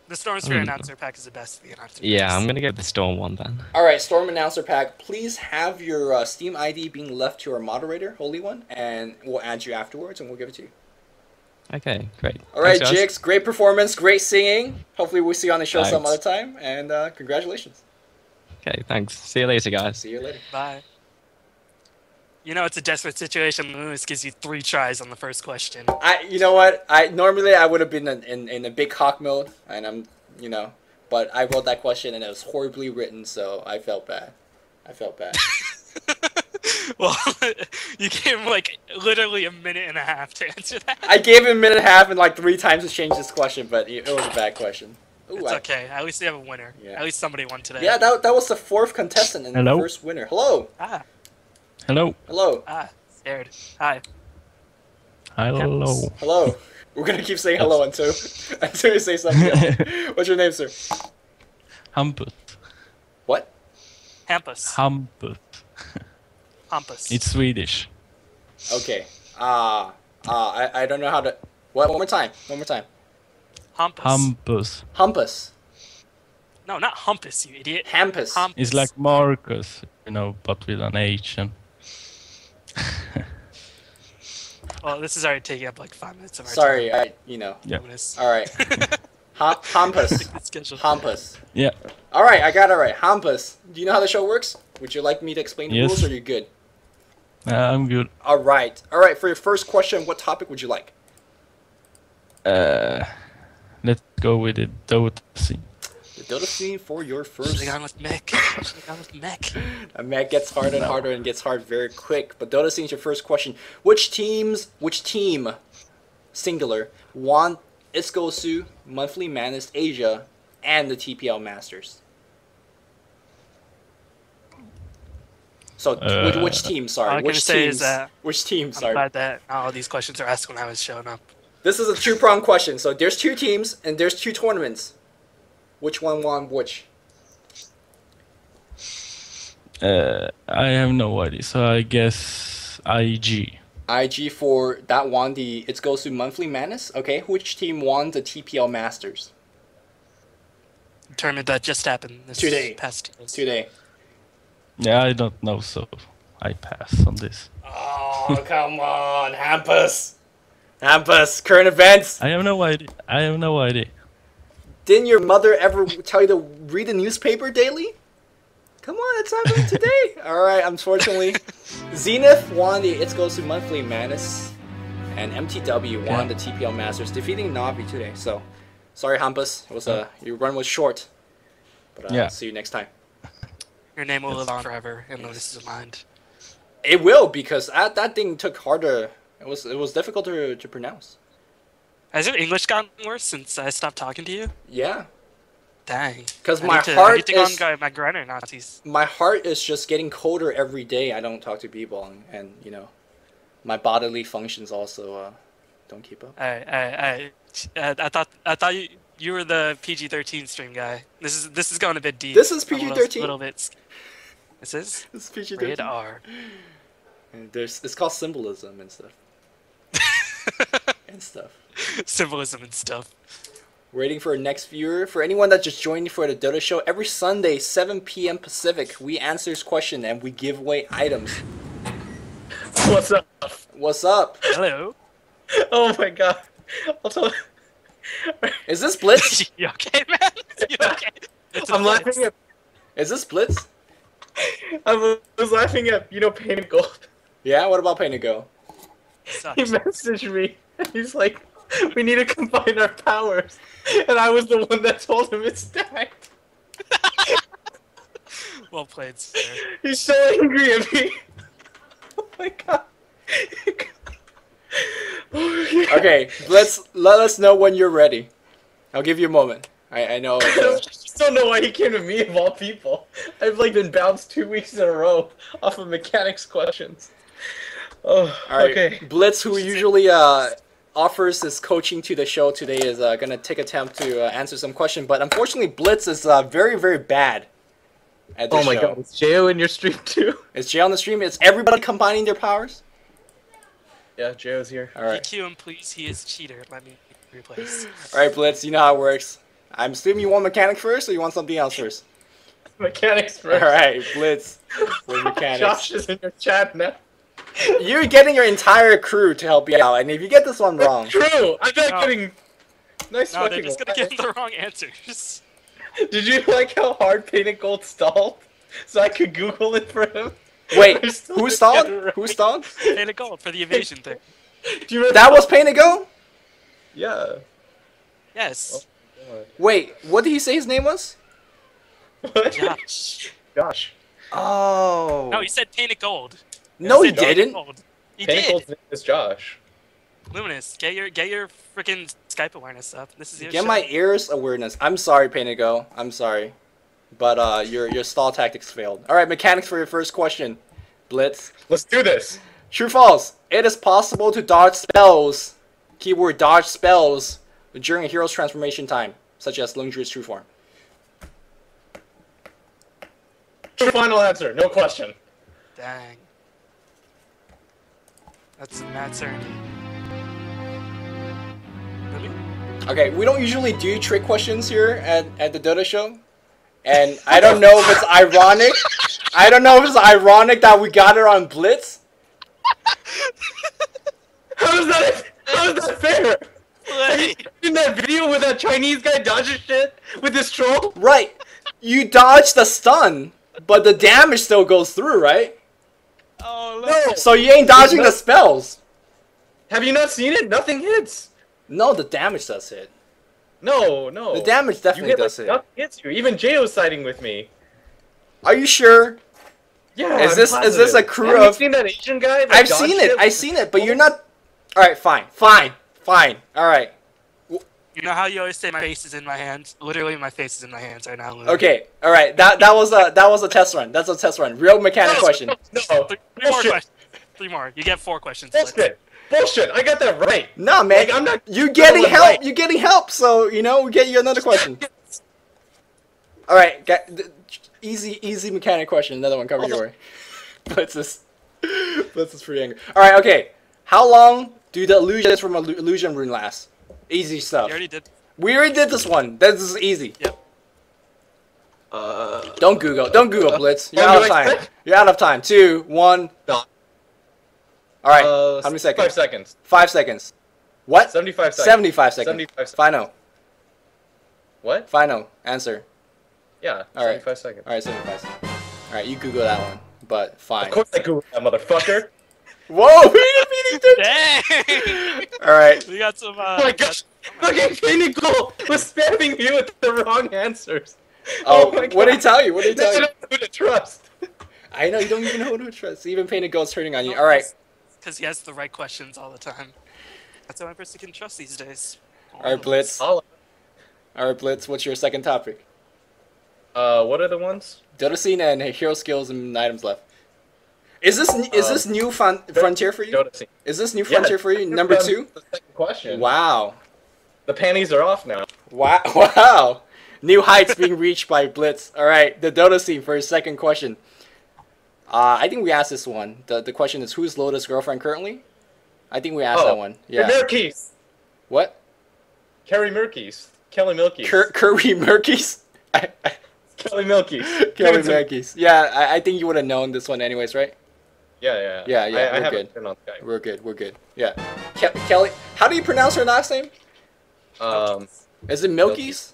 B: The Storm Spirit announcer pack is the best of the announcer packs.
E: Yeah, I'm gonna go with the Storm one then.
A: All right, Storm announcer pack. Please have your Steam ID being left to our moderator, Holy One, and we'll add you afterwards, and we'll give it to you.
E: Okay, great.
A: All right,
E: Thanks, guys.
A: Jigs, great performance, great singing. Hopefully we'll see you on the show some
E: Thanks.
A: other time, and congratulations.
E: Okay, thanks. See you later, guys.
A: See you later.
B: Bye. You know, it's a desperate situation. Lewis gives you 3 tries on the first question.
A: You know what? Normally I would have been in a big hawk mode, and but I wrote that question and it was horribly written, so I felt bad.
B: Well, you gave him like literally a minute and a half to answer that.
A: I gave him a minute and a half and like 3 times to change this question, but it was a bad question. Ooh,
B: It's okay. At least you have a winner.
A: Yeah.
B: At least somebody won today.
A: Yeah, that was the 4th contestant and the
C: Hello?
A: first winner. Hello.
C: Hello.
A: Hello.
B: Scared. Hi.
C: Hello.
A: Hello. We're gonna keep saying hello until you say something else. What's your name, sir?
C: Hampus.
A: What?
B: Hampus.
C: Hampus.
B: Hampus.
C: It's Swedish.
A: Okay. I don't know how to. What? One more time.
B: Hampus.
C: Hampus.
A: Humpus.
B: No, not Humpus, you idiot.
A: Hampus.
B: Hampus.
C: It's like Marcus, but with an H. And
B: Well, this is already taking up like 5 minutes of our
A: Sorry,
B: time.
C: Yeah.
B: Luminous.
A: All right. Hampus.
B: Schedule.
A: Hampus.
C: Yeah.
A: All right, I got it right. Hampus. Do you know how the show works? Would you like me to explain the
C: Yes.
A: rules, or are you good?
C: I'm good.
A: All right. All right. For your first question, what topic would you like?
C: Let's go with the Dota scene.
A: The Dota scene for your first.
B: Should've gone with mech. Should've gone with mech.
A: A mech gets harder and harder and gets hard very quick. But Dota scene's your first question. Which team, singular, won ItsGosu Monthly Madness Asia and the TPL Masters? So which team?
B: All
A: Sorry,
B: I'm gonna
A: which
B: say
A: teams?
B: is that
A: Which team?
B: I'm
A: Sorry.
B: glad that all these questions are asked when I was showing up.
A: This is a 2-pronged question. So there's 2 teams and there's 2 tournaments. Which one won which?
C: I have no idea, so I guess IG.
A: IG for that won the ItsGosu Monthly Madness. Okay, which team won the TPL Masters?
B: Tournament that just happened this
A: Today.
B: past 2 days.
A: Today.
C: Yeah, I don't know, so I pass on this.
A: Oh, come on, Hampus. Hampus, current events.
C: I have no idea.
A: Didn't your mother ever tell you to read the newspaper daily? Come on, it's happening today. All right, unfortunately, Zenith won the ItsGosu Monthly Madness, and MTW won the TPL Masters, defeating Navi today. So, sorry, Hampus. It was your run was short, but
C: Yeah.
A: see you next time.
B: Your name will live on forever in Luminous' mind.
A: It will, because that thing took harder. It was difficult to pronounce.
B: Has your English gotten worse since I stopped talking to you?
A: Yeah,
B: Dang.
A: because
B: I
A: my
B: need to
A: heart
B: go
A: is
B: on my grinder Nazis.
A: my heart is just getting colder every day. I don't talk to people, and my bodily functions also don't keep up.
B: I thought you were the PG-13 stream guy. This is going a bit deep.
A: This is
B: I'm a
A: PG-13?
B: little bit. This is
A: This is PG-13.
B: rated R.
A: And it's called symbolism and stuff. and stuff.
B: Symbolism and stuff.
A: Waiting for our next viewer. For anyone that just joined for the Dota show, every Sunday, 7 p.m. Pacific, we answer this question and we give away items.
F: What's up?
A: What's up?
B: Hello.
F: Oh my god. I'll tell
A: Is this Blitz?
B: You okay, man? You okay?
F: I'm laughing at
A: Is this Blitz?
F: I was laughing at Pain and Gold.
A: Yeah, what about Pain to Go?
B: Sucks.
F: He messaged me and he's like, we need to combine our powers. And I was the one that told him it's stacked.
B: Well played, sir.
F: He's so angry at me. Oh my god.
A: Okay, let us know when you're ready. I'll give you a moment. I know.
F: I just don't know why he came to me of all people. I've like been bounced 2 weeks in a row off of mechanics questions. Oh,
A: All right,
F: okay.
A: Blitz, who usually offers his coaching to the show today, is gonna take attempt to answer some question. But unfortunately, Blitz is very, very bad at this
F: Oh my
A: show.
F: god, is Jo in your stream too?
A: Is Jay on the stream? Is everybody combining their powers?
F: Yeah, Jo's here.
A: All right.
B: EQ him, please. He is cheater. Let me replace.
A: All right, Blitz. You know how it works. I'm assuming you want mechanic first, or you want something else first?
F: Mechanics
A: All
F: first.
A: right, Blitz. With mechanics.
F: Josh is in your chat now.
A: You're getting your entire crew to help you out, and if you get this one wrong,
F: True! I'm not
B: No.
F: getting... Nice
B: No, they're
F: fucking
B: just gonna
F: lie.
B: get the wrong answers.
F: Did you like how hard Pain and Gold stalled? So I could Google it for him?
A: wait,
F: I still
A: who
F: didn't
A: stalled?
F: get it right.
A: Who stalled?
B: Pay to gold for the evasion thing.
F: Do you remember
A: That was Pain to Go?
F: Yeah.
B: Yes.
A: Wait, what did he say his name was?
F: What?
B: Josh.
F: Josh.
A: Oh.
B: No, he said paint it gold.
A: No, he
B: said paint it
A: didn't.
B: gold. He
F: Pain and
B: did.
F: Gold's name is Josh.
B: Luminous, get your freaking Skype awareness up. This is your
A: Get
B: show.
A: my ears awareness. I'm sorry, Pain to Go. I'm sorry. But your stall tactics failed. Alright, mechanics for your first question. Blitz.
F: Let's do this.
A: True false. It is possible to dodge spells. Keyword dodge spells during a hero's transformation time, such as Druid True Form.
F: True final answer, no question.
B: Dang. That's some mad certainty. Really?
A: Okay, we don't usually do trick questions here at the Dota show. And I don't know if it's ironic. I don't know if it's ironic that we got it on Blitz.
F: How is that fair?
B: Wait.
F: In that video where that Chinese guy dodges shit with his troll?
A: Right. You dodge the stun, but the damage still goes through, right?
B: Oh
F: No.
A: So you ain't dodging the spells.
F: Have you not seen it? Nothing hits.
A: No, the damage does hit.
F: No.
A: The damage
F: You
A: definitely
F: get
A: does
F: like,
A: hit.
F: nothing hits you. Even Jo's siding with me.
A: Are you sure?
F: Yeah.
A: Is
F: I'm
A: this
F: positive.
A: a crew
F: Have you
A: of?
F: seen that Asian guy? that
A: I've
F: dodged
A: seen it.
F: shit?
A: I've seen it, but you're not. All right, fine. All right.
B: You know how you always say my face is in my hands? Literally, my face is in my hands right now. Luna.
A: Okay. All right. That was a test run. That's a test run. Real mechanic question.
F: No.
B: Three more
F: Bullshit.
B: questions. 3 more. You get 4 questions.
F: Bullshit. I got that right.
A: No, man.
F: Like, I'm not.
A: You getting
F: going
A: help.
F: right.
A: You're getting help. So you know, we get you another question. All right. Easy mechanic question. Another one. Cover your way. Blitz is pretty angry. All right. Okay. How long do the illusions from illusion rune last? Easy stuff.
B: You already did.
A: We already did this one. This is easy.
B: Yep.
A: Don't Google, Blitz. You're
F: Oh,
A: out
F: you
A: of time.
F: expect?
A: You're out of time. 2, 1.
F: No.
A: All right. How many
F: 5
A: seconds?
F: seconds.
A: 5 seconds. What?
F: 75 seconds.
A: 75 seconds.
F: 75 seconds.
A: Final.
F: What?
A: Final. Answer.
F: Yeah.
A: All right.
F: 75 seconds.
A: All right, 75 seconds. All right, you Google that one, but fine.
F: Of course I Googled that motherfucker.
A: Whoa!
B: Dang!
A: All right.
B: We got some.
F: Oh my gosh! Fucking Pinnacle was spamming me with the wrong answers.
A: Oh,
F: my
A: what did he
F: God.
A: tell you? What did he
F: I
A: tell you?
F: don't know who to trust.
A: I know you don't even know who to trust. Even Painted Ghost turning on you. All right.
B: Because he has the right questions all the time. That's the only person you can trust these days.
A: All right, Blitz.
F: All
A: All right, Blitz. What's your second topic?
F: what are the ones?
A: Dota scene and hero skills and items left. Is this new frontier for you?
F: Dota scene.
A: Is this new frontier for you? Number 2?
F: The second question.
A: Wow.
F: The panties are off now.
A: Wow! Wow! New heights being reached by Blitz. All right, the Dota scene for his second question. I think we asked this one. The question is, who's Loda's girlfriend currently? I think we asked that one. Yeah.
F: Merkeys.
A: What?
F: Kerry Merkeys. Kelly Milkies.
A: Curry Murkies?
F: Kelly Milkies.
A: Kelly Murkies. Yeah, I think you would have known this one anyways, right?
F: Yeah.
A: Yeah,
F: I
A: we're good.
F: turned on Skype.
A: We're good. Yeah. Kelly, how do you pronounce her last name? Is it Milkies?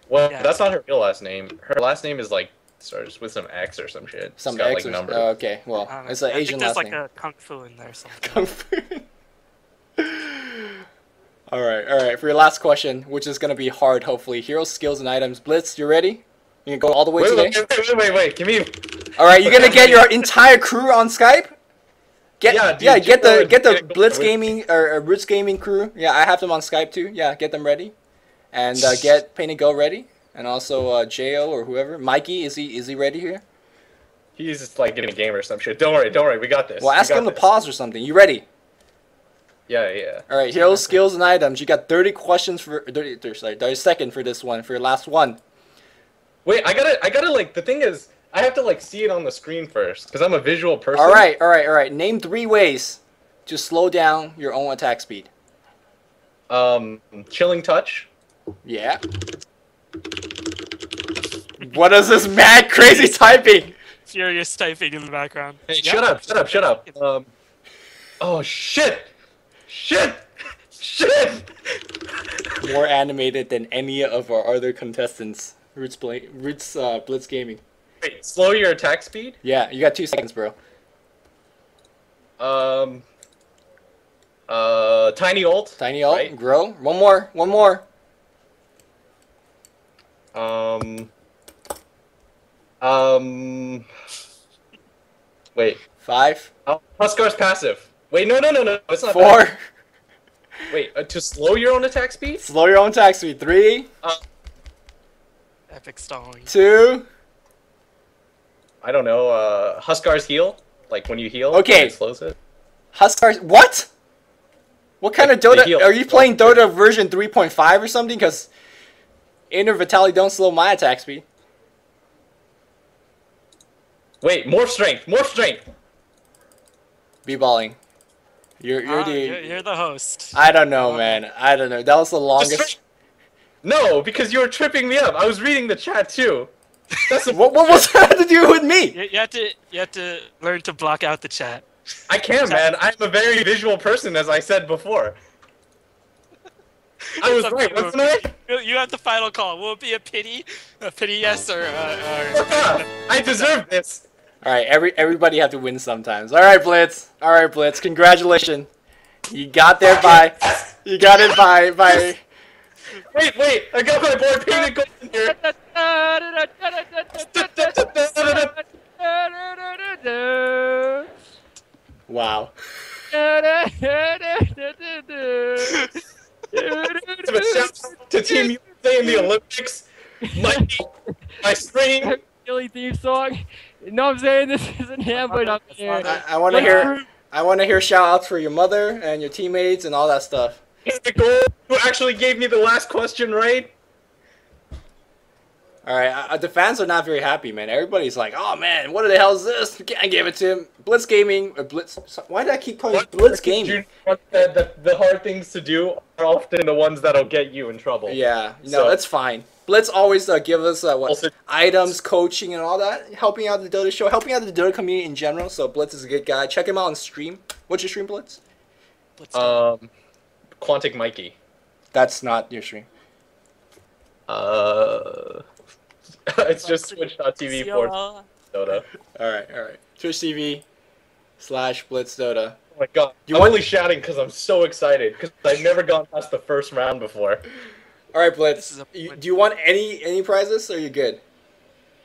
F: Well,
B: Yeah.
F: that's not her real last name. Her last name is like starts with some X or some shit.
A: Some
F: it's got,
A: X
F: like,
A: or
F: numbers.
A: oh, okay. Well, it's an
B: I
A: Asian
B: think there's
A: last
B: like
A: name.
B: a kung fu in there somewhere.
A: Kung Fu. All right. For your last question, which is gonna be hard, hopefully. Hero skills and items. Blitz, you ready? You can go all the way today.
F: Wait. Give me.
A: All right, you're gonna get your entire crew on Skype. Get the Blitz Gaming or Roots Gaming crew. Yeah, I have them on Skype too. Yeah, get them ready, and get Pain and Go ready, and also Jo or whoever. Mikey, is he ready here?
F: He's just like getting a game or some shit. Don't worry, we got this.
A: Well, ask him to pause or something. You ready?
F: Yeah.
A: All right, hero skills and items. You got 30 questions for 30 seconds for this one for your last one.
F: Wait, I gotta like the thing is I have to like see it on the screen first because I'm a visual person.
A: All right. Name 3 ways to slow down your own attack speed.
F: Chilling touch.
A: Yeah. What is this mad crazy typing?
B: Furious typing in the background.
F: Hey,
B: Yep.
F: shut up. Oh shit.
A: More animated than any of our other contestants. Roots Blitz Gaming.
F: Wait, slow your attack speed?
A: Yeah, you got 2 seconds, bro.
F: Tiny ult.
A: Tiny ult,
F: right?
A: grow. One more.
F: Wait.
A: 5.
F: Huskar's passive. Wait, no, it's not
A: 4.
F: that. Wait, to slow your own attack speed?
A: Slow your own attack speed. 3.
B: Epic stalling.
A: 2.
F: I don't know, Huskar's heal? Like when you heal,
A: Okay.
F: it slows it?
A: Huskars. What? What kind of
F: They
A: Dota?
F: heal.
A: Are you playing Dota version 3.5 or something? Because Inner Vitality don't slow my attack speed.
F: Wait, more strength!
A: Bballin. You're
B: You're the host.
A: I don't know, man. I don't know. That was the longest.
F: No, because you were tripping me up. I was reading the chat too. That's a
A: What was that to do with me?
B: You have to learn to block out the chat.
F: I can, man. I'm a very visual person, as I said before. I was
B: It's up
F: right,
B: to you.
F: wasn't I?
B: You have the final call. Will it be a pity yes, or
F: I deserve this.
A: All right, everybody have to win sometimes. All right, Blitz. Congratulations. You got there by. You got it by.
F: Wait! I got my boy Painted Gold in here.
A: Wow.
F: Shout out to Team USA in the Olympics. My stream.
C: Silly theme song. You know what I'm saying? This isn't him, but I'm here.
A: I want to hear. I want to hear shout outs for your mother and your teammates and all that stuff.
F: Painted Gold, who actually gave me the last question right.
A: All right, the fans are not very happy, man. Everybody's like, "Oh man, what the hell is this? You can't give it to him." Blitz Gaming, Blitz. Why did I keep calling it Blitz Gaming?
F: The hard things to do are often the ones that'll get you in trouble.
A: Yeah, no,
F: So-
A: that's fine. Blitz always give us
F: Also-
A: items, coaching, and all that, helping out the Dota show, helping out the Dota community in general. So Blitz is a good guy. Check him out on stream. What's your stream, Blitz?
F: Quantic Mikey.
A: That's not your stream.
F: It's just twitch.tv for
B: COL.
F: Dota.
A: All right. Twitch TV /Blitz Dota.
F: Oh my god.
A: You
F: I'm
A: want-
F: only shouting because I'm so excited because I've never gone past the first round before.
A: All right, Blitz.
B: This is
A: Do you want any prizes? Or are you good?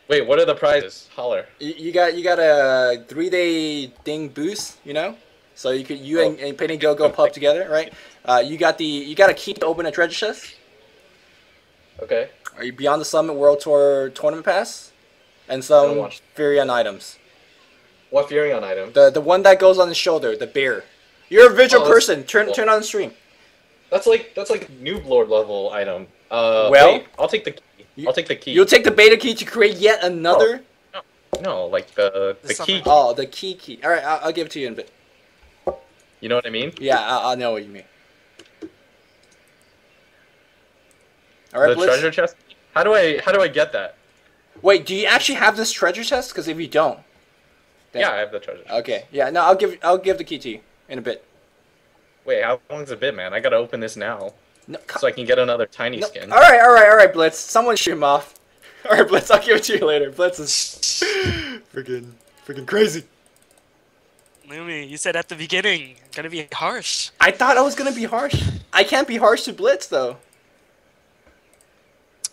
F: Wait, what are the prizes? Holler.
A: You got a 3-day thing boost, you know, so you and Penny go pub together, right? You got a key to open a treasure chest.
F: Okay.
A: Are you Beyond the Summit World Tour tournament pass, and
F: I don't
A: some
F: watch.
A: Furion items.
F: What Furion item?
A: The one that goes on the shoulder, the bear. You're a visual
F: Oh, that's
A: person. Turn
F: cool.
A: on the stream.
F: That's like Noob Lord level item.
A: Well,
F: wait, I'll take the key. I'll take the key.
A: You'll take the beta key to create yet another.
F: No, like the key.
A: Oh, the key. All right, I'll give it to you in a bit.
F: You know what I mean?
A: Yeah, I know what you mean. All right,
F: the
A: Blitz.
F: treasure chest. How do I get that?
A: Wait, do you actually have this treasure chest? Because if you don't, then...
F: Yeah, I have the treasure chest.
A: Okay, yeah, no, I'll give the key to you in a bit.
F: Wait, how long's a bit, man? I gotta open this now
A: No,
F: so I can get another tiny skin.
A: All right, Blitz. Someone shoot him off. All right, Blitz, I'll give it to you later. Blitz is freaking crazy.
B: Lumi, you said at the beginning, I'm gonna be harsh.
A: I thought I was gonna be harsh. I can't be harsh to Blitz though.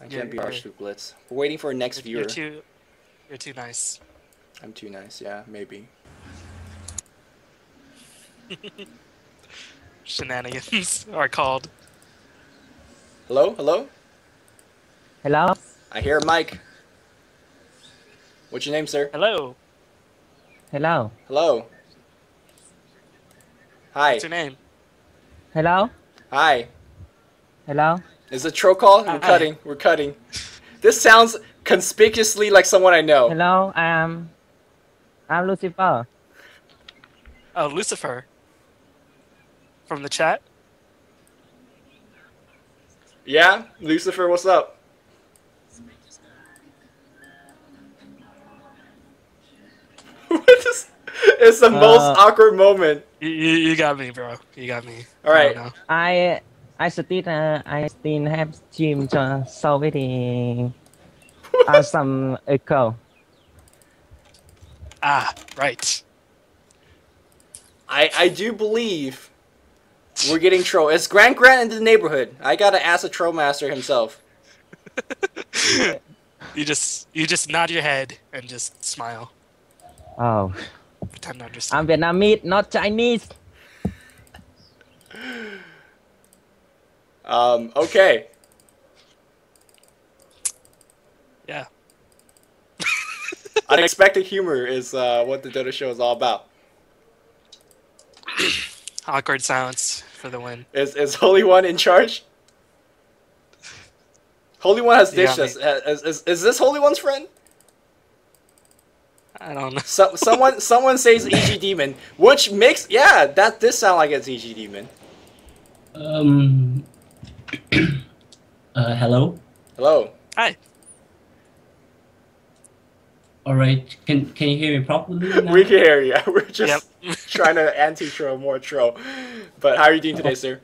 A: I can't be harsh to Blitz. We're waiting for our next viewer.
B: You're too nice.
A: I'm too nice, yeah, maybe.
B: Shenanigans are called.
A: Hello? Hello?
G: Hello?
A: I hear a mic. What's your name, sir?
B: Hello.
G: Hello?
A: Hello. Hi.
B: What's your name?
G: Hello?
A: Hi.
G: Hello?
A: Is it troll call? We're
B: Hi.
A: cutting. We're cutting. This sounds conspicuously like someone I know.
G: Hello? I'm Lucifer.
B: Oh, Lucifer. From the chat?
A: Yeah? Lucifer, what's up? What is... It's the most awkward moment.
B: You got me, bro. You got me.
A: All right.
G: I still have stream so very some echo.
B: Ah, right.
A: I do believe we're getting troll. It's Grant in the neighborhood. I gotta ask the troll master himself.
B: You just nod your head and just smile.
G: Oh.
B: Pretend to understand.
G: I'm Vietnamese, not Chinese.
A: Okay.
B: Yeah.
A: Unexpected humor is what the Dota show is all about.
B: Awkward silence for the win.
A: Is Holy One in charge? Holy One has ditched
B: Yeah,
A: us. Is this Holy One's friend?
B: I don't know.
A: Someone says EG Demon, which makes this sound like it's EG Demon.
H: Hello.
A: Hello.
B: Hi.
H: All right. Can you hear me properly now?
A: We can hear you. We're just
B: Yep.
A: trying to anti-troll, more troll. But how are you doing today, sir?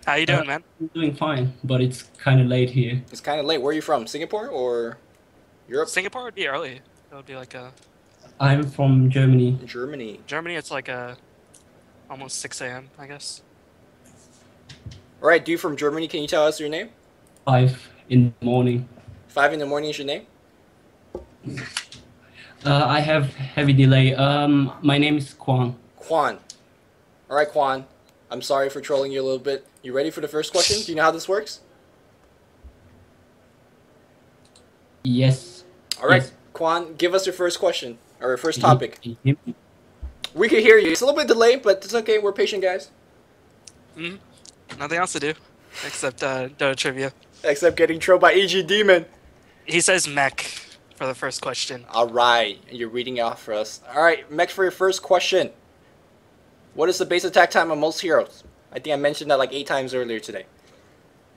B: How you doing, man?
H: I'm doing fine, but it's kind of late here.
A: It's kind of late. Where are you from? Singapore or Europe?
B: Singapore would be early. It would be like
H: I'm from Germany.
A: Germany.
B: Germany. It's like almost 6 a.m. I guess.
A: All right, dude from Germany, can you tell us your name?
H: 5 in the morning.
A: 5 in the morning is your name?
H: I have heavy delay. My name is Quan.
A: Quan. All right, Quan. I'm sorry for trolling you a little bit. You ready for the first question? Do you know how this works?
H: Yes.
A: All right,
H: Yes.
A: Quan, give us your first question, or your first topic.
H: Can you hear me?
A: We can hear you. It's a little bit delayed, but it's okay. We're patient, guys.
B: Nothing else to do except Dota trivia.
A: Except getting trolled by EG Demon.
B: He says mech for the first question.
A: All right, you're reading it off for us. All right, Mech, for your first question. What is the base attack time of most heroes? I think I mentioned that like 8 times earlier today.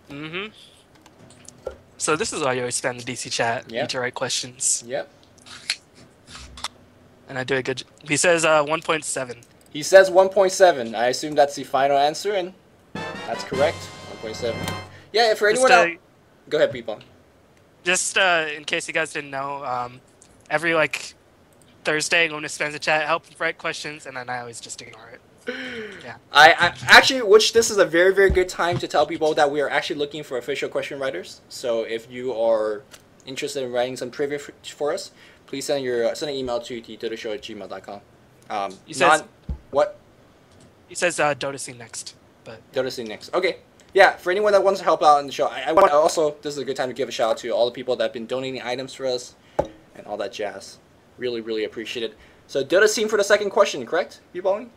B: Mm-hmm. So this is why you always spam the DC chat.
A: Yeah.
B: Need to write questions.
A: Yep.
B: And I do a good... He says 1.7.
A: He says 1.7. I assume that's the final answer, and that's correct. 1.7. Yeah, for anyone else... Go ahead, people.
B: Just in case you guys didn't know, every like Thursday, I'm going to spam the chat, help write questions, and then I always just ignore it. Yeah.
A: I actually, which this is a very, very good time to tell people that we are actually looking for official question writers. So if you are interested in writing some trivia for us, please send an email to thedotashow@gmail.com.
B: He says
A: what?
B: He says Dota scene next, but
A: Dota scene next. Okay. Yeah, for anyone that wants to help out in the show, I want to also, this is a good time to give a shout out to all the people that have been donating items for us and all that jazz. Really, really appreciate it. So Dota scene for the second question, correct? You Bballin?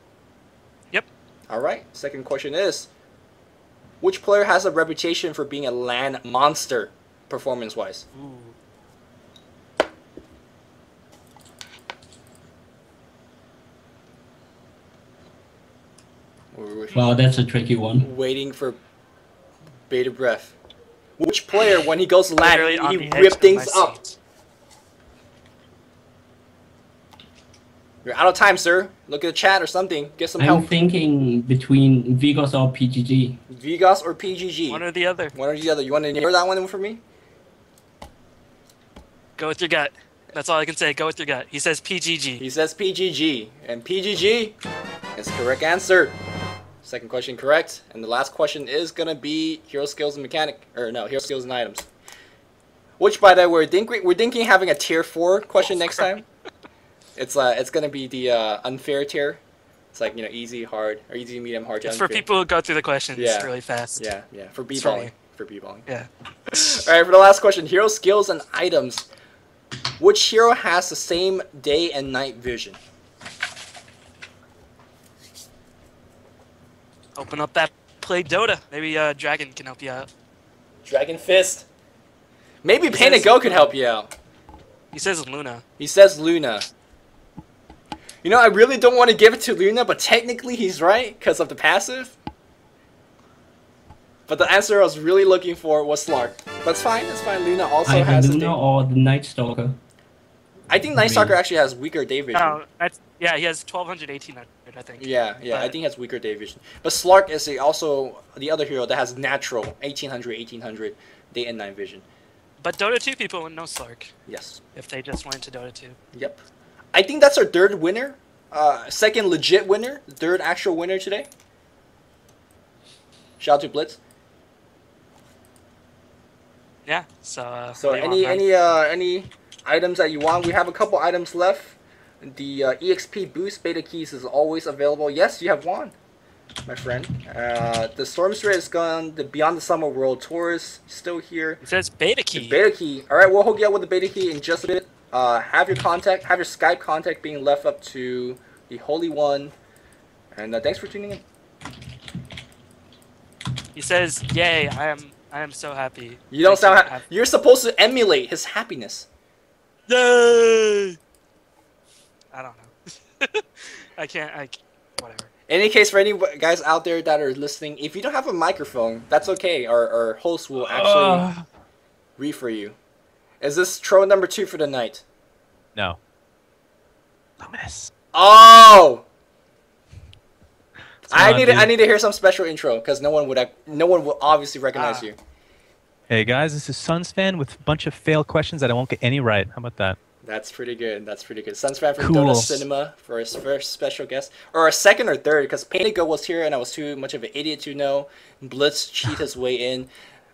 B: Yep.
A: All right. Second question is, which player has a reputation for being a land monster, performance-wise?
H: Wow, that's a tricky one.
A: Waiting for bated breath. Which player, when he goes to land,
B: Literally on
A: he
B: the edge
A: rip
B: of
A: things
B: my
A: up?
B: seat.
A: You're out of time, sir. Look at the chat or something. Get some
H: I'm
A: help.
H: thinking between Vigos or PGG.
A: Vegas or PGG?
B: One or the other.
A: One or the other. You want to hear that one for me?
B: Go with your gut. That's all I can say. Go with your gut. He says PGG.
A: He says PGG. And PGG is the correct answer. Second question correct. And the last question is going to be hero skills and mechanic. Or no, hero skills and items. Which, by the way, we're thinking having a tier 4 question next time. It's going to be the unfair tier. It's like, easy, hard, or easy, medium, hard,
B: It's
A: unfair.
B: for people who go through the questions really fast.
A: Yeah, for
B: It's for
A: b-balling.
B: me.
A: For b-balling.
B: Yeah.
A: Alright, for the last question, hero skills and items. Which hero has the same day and night vision?
B: Open up that play Dota. Maybe Dragon can help you out.
A: Dragon Fist. Maybe
B: He
A: Pain and
B: says-
A: Go could help you out.
B: He says Luna.
A: He says Luna. I really don't want to give it to Luna, but technically he's right because of the passive. But the answer I was really looking for was Slark. But it's fine, Luna also
H: Either
A: has
H: Luna or the Night Stalker.
A: I think Night Stalker actually has weaker day vision.
B: No, he has 1200, 1800, I think.
A: Yeah,
B: But-
A: I think he has weaker day vision. But Slark is also the other hero that has natural 1800 day and night vision.
B: But Dota 2 people would know Slark
A: Yes.
B: if they just went to Dota 2.
A: Yep. I think that's our third winner. Second legit winner. Third actual winner today. Shout out to Blitz.
B: Yeah. So.
A: So
B: what do you want, man?
A: any items that you want? We have a couple items left. The EXP boost beta keys is always available. Yes, you have one, my friend. The Storm Spirit is gone. The Beyond the Summer World Tour is still here.
B: It says beta key.
A: The beta key. All right, we'll hook you up with the beta key in just a bit. Have your Skype contact being left up to the Holy One. And thanks for tuning in.
B: He says, "Yay! I am so happy."
A: You don't
B: Makes
A: sound
B: me
A: happy. You're supposed to emulate his happiness.
B: Yay! I don't know. I can't. Whatever.
A: In any case, for any guys out there that are listening, if you don't have a microphone, that's okay. Our host will actually read for you. Is this troll number 2 for the night?
I: No. Luminous.
A: Oh!
I: What's going on,
A: I need to hear some special intro because no one will obviously recognize you.
I: Hey guys, this is Sunsfan with a bunch of fail questions that I won't get any right. How about that?
A: That's pretty good. Sunsfan from
I: Cool.
A: Dota Cinema for his first special guest. Or a second or third, because Painigo was here and I was too much of an idiot to know. Blitz cheat his way in.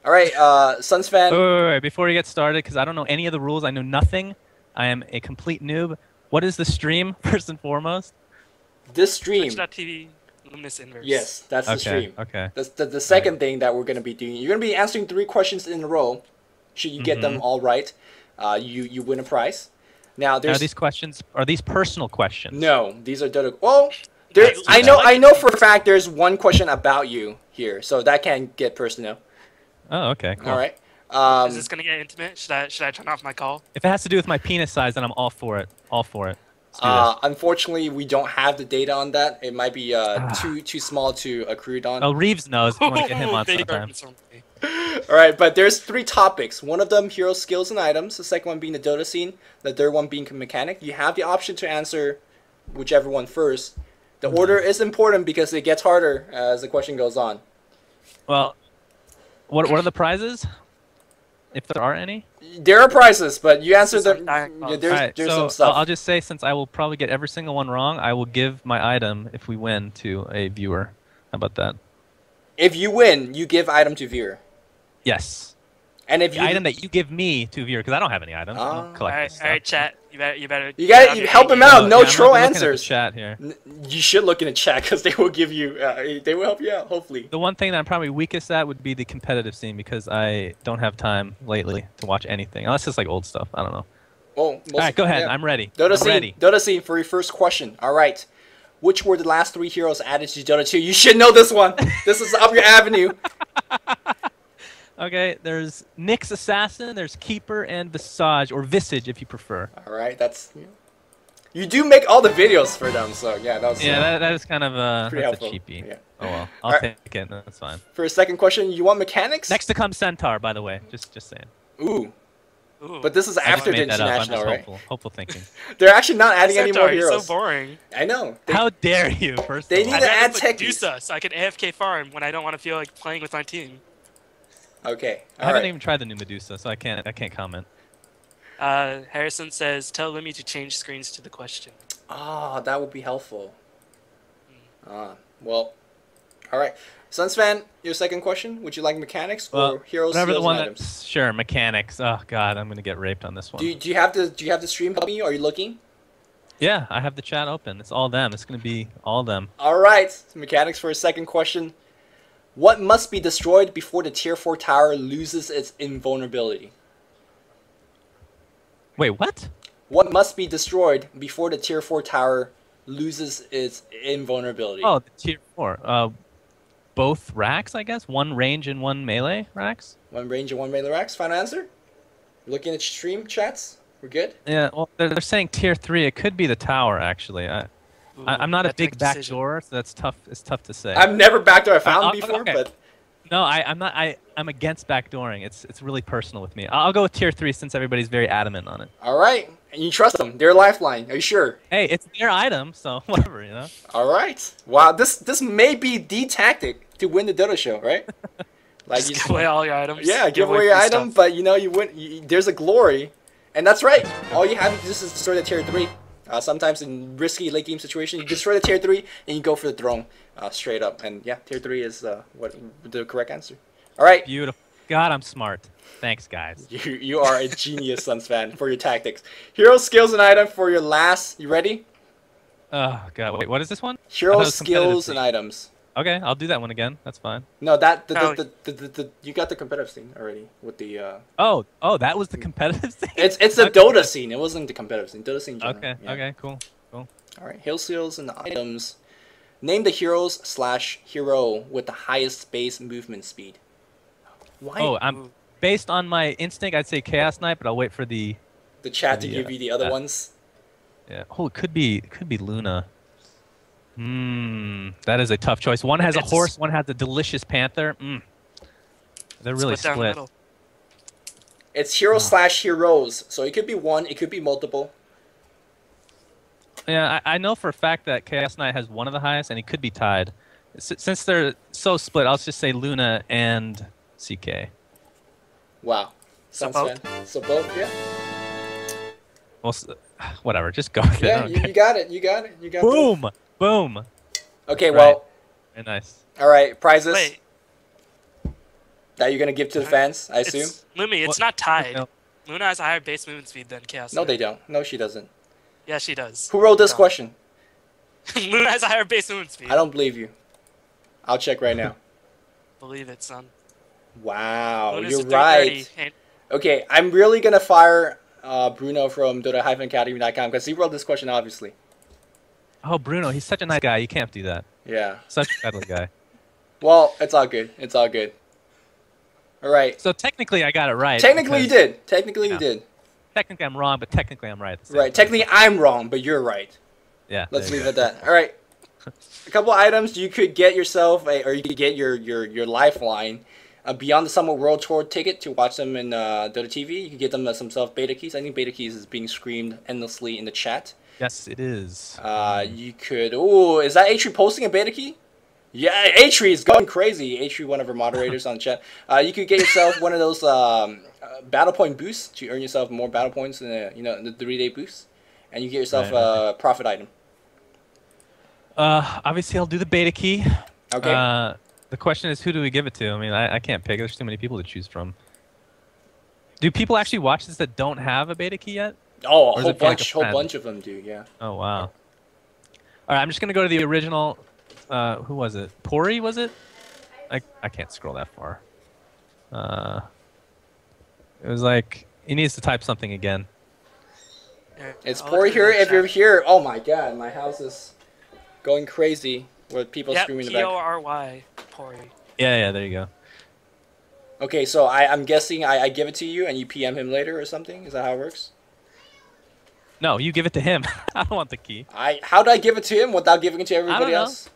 A: Alright, Sunsfan.
I: Wait. Before we get started, because I don't know any of the rules, I know nothing. I am a complete noob. What is the stream, first and foremost?
A: This stream.
B: Twitch.tv, LuminousInverse.
A: Yes, that's the stream.
I: Okay.
A: That's the second thing that we're going to be doing. You're going to be answering 3 questions in a row. Should you get them all right, you win a prize. Now,
I: Now, these questions, are these personal questions?
A: No, these are Dota. Well, I know for a fact there's one question about you here, so that can get personal.
I: Oh, okay, cool.
A: All right.
B: Is this gonna get intimate? Should I turn off my call?
I: If it has to do with my penis size, then I'm all for it. All for it. Let's do this.
A: Unfortunately, we don't have the data on that. It might be too small to accrue on.
I: Oh, Reeves knows. I want to get him on
B: Big
I: sometime.
B: arguments on me.
A: Alright, but there's 3 topics. One of them, hero skills and items. The second one being the Dota scene. The third one being mechanic. You have the option to answer whichever one first. The order is important because it gets harder as the question goes on.
I: Well, what are the prizes? If there are any?
A: There are prizes, but you answer them.
B: Alright,
A: There's
I: so
A: some stuff.
I: I'll just say, since I will probably get every single one wrong, I will give my item, if we win, to a viewer. How about that?
A: If you win, you give item to viewer.
I: Yes.
A: And if
I: The
A: you
I: item that you give me to a viewer, because I don't have any items. I don't collect this
B: Alright,
I: stuff.
B: alright, chat. You better.
A: You gotta help him out. No
I: Yeah, I'm
A: troll
I: looking at the
A: answers.
I: chat here.
A: You should look in the chat because they will give you. They will help you out. Hopefully.
I: The one thing that I'm probably weakest at would be the competitive scene, because I don't have time lately to watch anything, unless it's like old stuff. I don't know.
A: Well,
I: All right, go ahead. I'm ready.
A: Dota
I: I'm
A: scene.
I: ready.
A: Dota scene for your first question. All right. Which were the last 3 heroes added to Dota 2? You should know this one. This is up your avenue.
I: Okay, there's Nyx Assassin, there's Keeper, and Visage, or Visage if you prefer.
A: All right, that's... You do make all the videos for them, so yeah, that was...
I: Yeah, that is kind of
A: pretty
I: that's a
A: helpful.
I: cheapie.
A: Yeah.
I: Oh well, I'll take it. That's fine.
A: For a second question, you want mechanics?
I: Next to come Centaur, by the way. Just saying.
A: Ooh.
B: Ooh.
A: But this is
I: I just
A: after the
I: made that up. I'm
A: international,
I: just
A: right?
I: hopeful thinking.
A: They're actually not adding any more
B: Centaur, you're
A: heroes.
B: so boring.
A: I know.
I: How dare you? First,
A: They
I: of all.
A: need
B: I'd
A: to
B: rather
A: add
B: put
A: techies.
B: Medusa so I can AFK farm when I don't want to feel like playing with my team.
A: Okay.
I: I
A: All
I: haven't
A: right.
I: even tried the new Medusa, so I can't comment.
B: Harrison says, tell Lumi to change screens to the question.
A: Oh, that would be helpful. Well, all right. Sunsfan, your second question. Would you like mechanics or heroes,
I: whatever
A: skills,
I: the one
A: and items?
I: that's sure mechanics. Oh god, I'm gonna get raped on this one.
A: Do you have the stream help me? Are you looking?
I: Yeah, I have the chat open. It's all them. It's gonna be all them.
A: All right. Mechanics for a second question. What must be destroyed before the tier 4 tower loses its invulnerability?
I: Wait, what?
A: What must be destroyed before the tier 4 tower loses its invulnerability?
I: Oh, the tier 4. Both racks, I guess. One range and one melee racks.
A: One range and one melee racks. Final answer? Looking at stream chats? We're good?
I: Yeah. Well, they're saying tier 3. It could be the tower, actually. I'm not a
B: that's a
I: big
B: big decision.
I: backdoor, so that's tough. It's tough to say.
A: I've never backdoor found before,
I: okay.
A: but...
I: No, I'm not. I'm against backdooring. It's really personal with me. I'll go with tier 3 since everybody's very adamant on it.
A: All right. And you trust them. They're a lifeline. Are you sure?
I: Hey, it's their item, so whatever, you know.
A: All right. Wow, this may be the tactic to win the Dota show, right? Like
B: Just give away all your items.
A: Yeah, give away your
B: free
A: item,
B: stuff.
A: but you know you win. There's a glory, and that's right. All you have to do is destroy the tier 3. Sometimes in risky late game situations, you destroy the tier 3 and you go for the throne straight up. And yeah, tier 3 is what the correct answer. All right.
I: Beautiful. God, I'm smart. Thanks, guys.
A: You are a genius, Suns fan, for your tactics. Hero skills and item for your last. You ready?
I: Oh God, wait, what is this one?
A: Hero
I: it was
A: skills
I: competitive
A: and items.
I: Okay, I'll do that one again. That's fine.
A: No, that
B: No.
A: the you got the competitive scene already with the.
I: Oh, that was the competitive thing.
A: It's the
I: Okay.
A: Dota scene. It wasn't the competitive scene. Dota scene. in general.
I: Okay.
A: Yeah.
I: Okay. Cool.
A: All right. Hero skills and items. Name the heroes/hero with the highest base movement speed. Why?
I: Oh, I'm based on my instinct. I'd say Chaos Knight, but I'll wait for the.
A: the chat to
I: the,
A: give you the other
I: that.
A: ones.
I: Yeah. Oh, it could be Luna. That is a tough choice. One has a horse. One has a delicious panther. They're really
B: down the
I: split.
B: middle.
A: It's hero/heroes, so it could be one. It could be multiple.
I: Yeah, I know for a fact that Chaos Knight has one of the highest, and he could be tied. Since they're so split, I'll just say Luna and CK.
A: Wow.
B: So
A: Sounds
B: both?
A: fun. So both, yeah.
I: Well, whatever. Just go with it.
A: Yeah, you got it. You got it. You got it.
I: Boom! Boom!
A: Okay,
I: Right.
A: well,
I: Very nice.
A: all right. Prizes
B: Wait,
A: that you're gonna give to the fans, I assume.
B: Lumi, it's
I: What?
B: not tied.
I: No.
B: Luna has a higher base movement speed than Chaos.
A: No,
B: Knight.
A: they don't. No, she doesn't.
B: Yeah, she does.
A: Who wrote this
B: No.
A: question?
B: Luna has a higher base movement speed.
A: I don't believe you. I'll check right now.
B: believe it, son.
A: Wow,
B: Luna's
A: you're
B: a 330,
A: right.
B: and
A: Okay, I'm really gonna fire Bruno from Dota-Academy.com because he wrote this question, obviously.
I: Oh, Bruno, he's such a nice guy. You can't do that.
A: Yeah.
I: Such a cuddly guy.
A: Well, it's all good. It's all good. All right.
I: So technically, I got it right.
A: Technically, you
I: because-
A: did. Technically, you did.
I: Technically, I'm wrong, but technically, I'm right. At the same
A: Right.
I: time.
A: Technically, I'm wrong, but you're right.
I: Yeah.
A: Let's
I: there you
A: leave it
I: go.
A: at that. All right. A couple items you could get yourself, or you could get your lifeline. Beyond the Summer World Tour ticket to watch them in Dota TV. You can get them some self beta keys. I think beta keys is being screamed endlessly in the chat.
I: Yes, it is.
A: You could. Oh, is that Atri posting a beta key? Yeah, Atri is going crazy. Atri, one of our moderators on chat. You could get yourself one of those battle point boosts to earn yourself more battle points in the 3-day boost, and you get yourself a profit item.
I: Obviously, I'll do the beta key.
A: Okay.
I: The question is, who do we give it to? I mean, I can't pick. There's too many people to choose from. Do people actually watch this that don't have a beta key yet?
A: Oh,
I: Or
A: a
I: is
A: whole
I: it for, like, a
A: bunch, whole
I: friend?
A: bunch of them do. Yeah.
I: Oh, wow. All right, I'm just going to go to the original. Who was it? Pori, was it? I can't scroll that far. It was like, he needs to type something again.
B: Yeah,
A: It's
B: I'll
A: poor
B: look
A: here
B: in the
A: if you're
B: chat.
A: here. Oh my god, my house is going crazy with people
B: Yep,
A: screaming in the back.
B: P-O-R-Y, Pori.
I: Yeah, there you go.
A: Okay, so I'm guessing I give it to you and you PM him later or something? Is that how it works?
I: No, you give it to him. I don't want the key.
A: How do I give it to him without giving it to everybody
I: know.
A: else?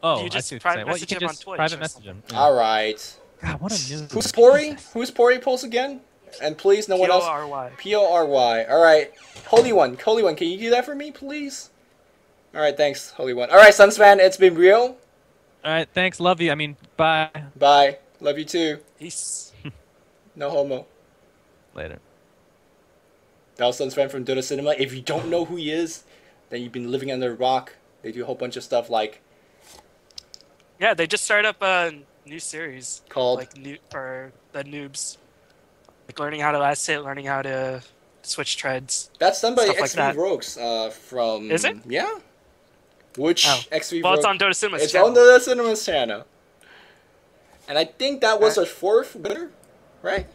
I: Oh,
B: You just
I: I see what you're
B: private
I: saying. Well, you
B: message
I: can
B: him on
I: just
B: Twitch
I: private
B: or
I: message him.
A: Alright.
I: God, what a noob.
A: Who's Pori? Who's Pori pulls again? And please, no one else.
B: P-O-R-Y.
A: P-O-R-Y. Alright. Holy One, can you do that for me, please? Alright, thanks, Holy One. Alright, Sunsfan, it's been real.
I: Alright, thanks. Love you. I mean, bye.
A: Bye. Love you too.
B: Peace.
A: No homo.
I: Later.
A: That was Sunsfan from Dota Cinema. If you don't know who he is, then you've been living under a rock. They do a whole bunch of stuff like...
B: Yeah, they just started up a new series.
A: Called?
B: Like, for the noobs. Like, learning how to last hit, learning how to switch treads.
A: That's done by
B: Stuff like
A: XV
B: that.
A: Rogues from...
B: Is it?
A: Yeah. Which
B: Oh.
A: XV
B: Well,
A: Rogues...
B: it's on Dota Cinema's
A: It's
B: channel.
A: on Dota Cinema's channel. And I think that was our 4th winner, right?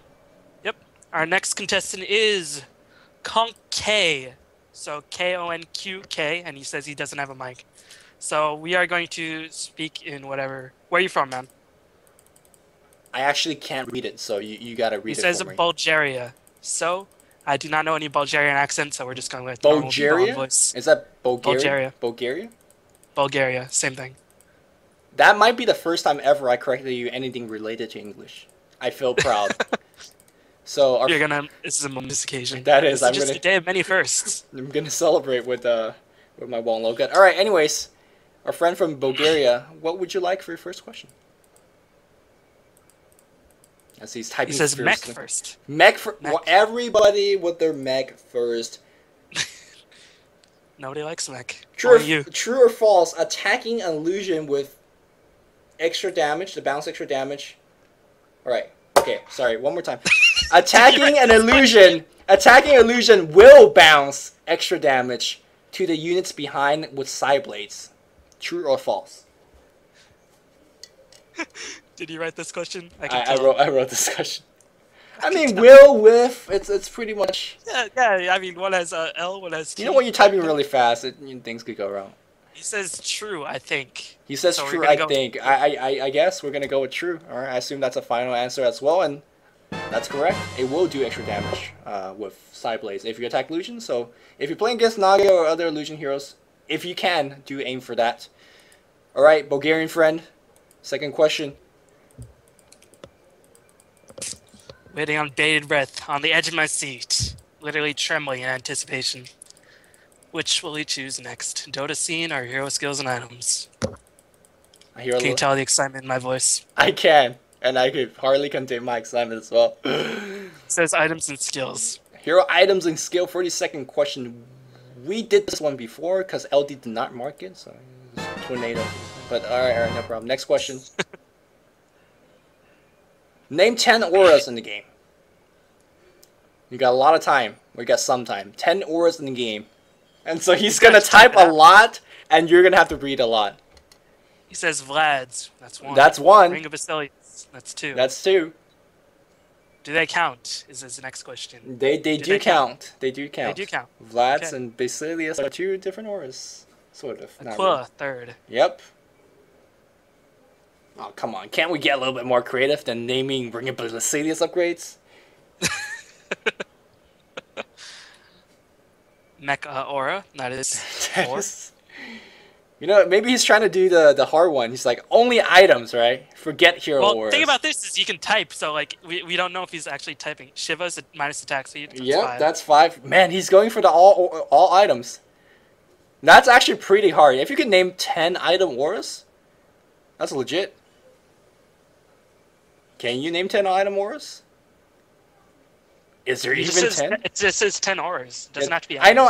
B: Yep. Our next contestant is Konk K. So K-O-N-Q-K, and he says he doesn't have a mic. So we are going to speak in whatever... Where are you from, man?
A: I actually can't read it, so you gotta read
B: He
A: it
B: says
A: for me.
B: Bulgaria. So, I do not know any Bulgarian accent, so we're just going with normal
A: Bulgaria?
B: voice.
A: Is that Bulgaria?
B: Bulgaria.
A: Bulgaria?
B: Bulgaria, same thing.
A: That might be the first time ever I corrected you anything related to English. I feel proud. So our
B: This is a momentous occasion.
A: That is.
B: This is just a day of many firsts.
A: I'm gonna celebrate with my wall logo. All right. Anyways, our friend from Bulgaria. What would you like for your first question? As he's typing.
B: He says mech
A: fiercely.
B: first.
A: Mech for well, everybody with their mech first.
B: Nobody likes mech.
A: True or false? Attacking an illusion with extra damage, to bounce extra damage. Alright. Okay, sorry, one more time. Attacking an illusion will bounce extra damage to the units behind with Psiblades. True or false?
B: Did you write this question?
A: I wrote this question. I mean, will, with, it's pretty much...
B: Yeah, I mean, one has L, one has T.
A: You know when you're typing really fast, things could go wrong.
B: He says true, I think.
A: He says
B: So
A: true, I think. I guess we're going to go with true. Alright, I assume that's a final answer as well, and that's correct. It will do extra damage with Psiblades if you attack illusion. So if you're playing against Naga or other illusion heroes, if you can, do aim for that. Alright, Bulgarian friend. Second question.
B: Waiting on bated breath, on the edge of my seat, literally trembling in anticipation. Which will he choose next? Dota scene or hero skills and items? Can you tell the excitement in my voice?
A: I can, and I could hardly contain my excitement as well.
B: It says items and skills.
A: Hero items and skill. 42nd question. We did this one before because LD did not mark it, so it was tornado. But alright, no problem. Next question. Name 10 auras in the game. You got a lot of time. We got some time. 10 auras in the game. And so he's going to type a lot, and you're going to have to read a lot.
B: He says Vlad's. That's one.
A: That's one.
B: Ring of Basilius. That's two.
A: That's two.
B: Do they count? Is his next question.
A: They do count. They do count.
B: They do count.
A: Vlad's
B: Okay.
A: and Basilius are two different auras. Sort of. Not
B: Aquila,
A: really.
B: third.
A: Yep. Oh, come on. Can't we get a little bit more creative than naming Ring of Basilius upgrades?
B: Mech Aura. That is four.
A: You know, maybe he's trying to do the hard one. He's like, only items, right? Forget hero
B: Well,
A: auras.
B: thing about this is you can type, so like we don't know if he's actually typing. Shiva's a minus attack speed.
A: Yep, that's 5. Man, he's going for the all items. That's actually pretty hard. If you can name 10 item auras, that's legit. Can you name 10 item auras? Is there even 10?
B: It just says 10 auras. It doesn't have to be.
A: I know.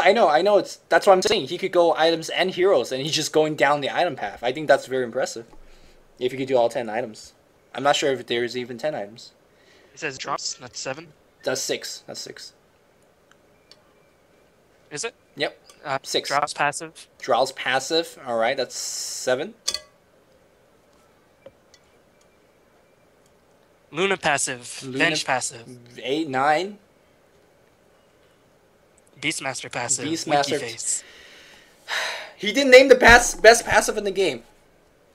A: That's what I'm saying. He could go items and heroes, and he's just going down the item path. I think that's very impressive. If you could do all 10 items. I'm not sure if there's even 10 items.
B: It says drops. That's 7.
A: That's 6. That's 6.
B: Is it?
A: Yep. 6.
B: Drops passive.
A: Drow's passive. Alright, that's 7.
B: Luna passive. Venge passive.
A: 8, 9.
B: Beastmaster passive.
A: Beastmaster.
B: Winky face.
A: He didn't name the best passive in the game.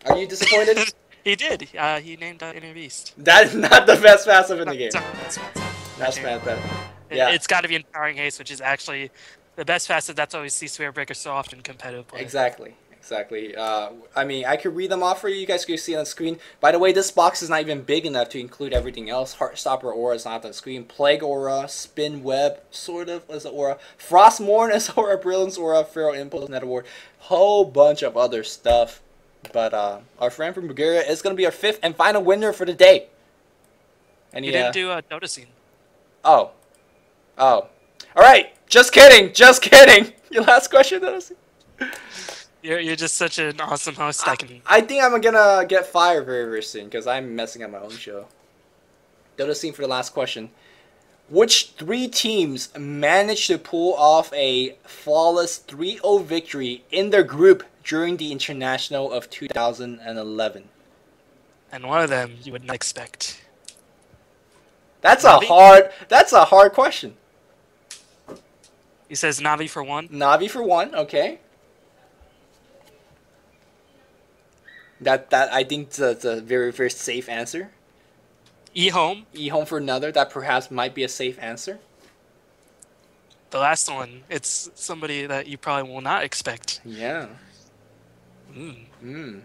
A: Are you disappointed?
B: He did. He named Inner Beast.
A: That is not the best passive in the game. That's bad. Yeah.
B: It's got to be Empowering Haste, which is actually the best passive. That's always see Spirit Breaker so often competitive play.
A: Exactly. I mean, I could read them off for you. You guys can see on the screen. By the way, this box is not even big enough to include everything else. Heartstopper Aura is not on the screen. Plague Aura, Spin Web, sort of, is an aura. Frostmourne is aura. Brilliance Aura, Feral Impulse, Net Award. Whole bunch of other stuff. But our friend from Bulgaria is going to be our 5th and final winner for the day. And
B: you didn't do a Dota scene.
A: Oh. All right. Just kidding. Your last question, Dota scene.
B: You're just such an awesome host.
A: I think I'm gonna get fired very, very soon because I'm messing up my own show. Dota scene for the last question. Which 3 teams managed to pull off a flawless 3-0 victory in their group during the International of 2011?
B: And one of them you would not expect.
A: That's
B: Navi?
A: a hard question.
B: He says Navi for 1.
A: Navi for 1, okay. That I think that's a very, very safe answer.
B: E-Home.
A: E-Home for another. That perhaps might be a safe answer.
B: The last one, it's somebody that you probably will not expect.
A: Yeah.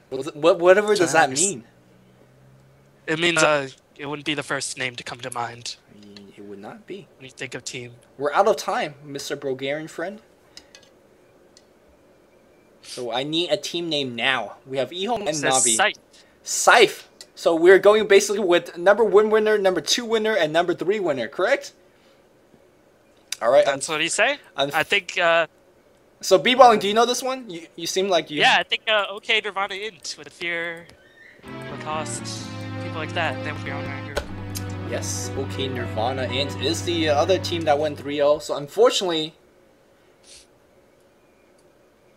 A: Whatever does that mean?
B: It means it wouldn't be the first name to come to mind.
A: It would not be.
B: When you think of team.
A: We're out of time, Mr. Bulgarian friend. So I need a team name now. We have E-Home and Navi. Scythe. So we're going basically with number 1 winner, number 2 winner, and number 3 winner, correct? All right.
B: That's what he say. I think.
A: So Bballin, do you know this one? You seem like you.
B: Yeah, I think OK Nirvana Int with Fear, Lacoste, people like that. They would be on our group.
A: Yes, OK Nirvana Int is the other team that went 3-0. So unfortunately,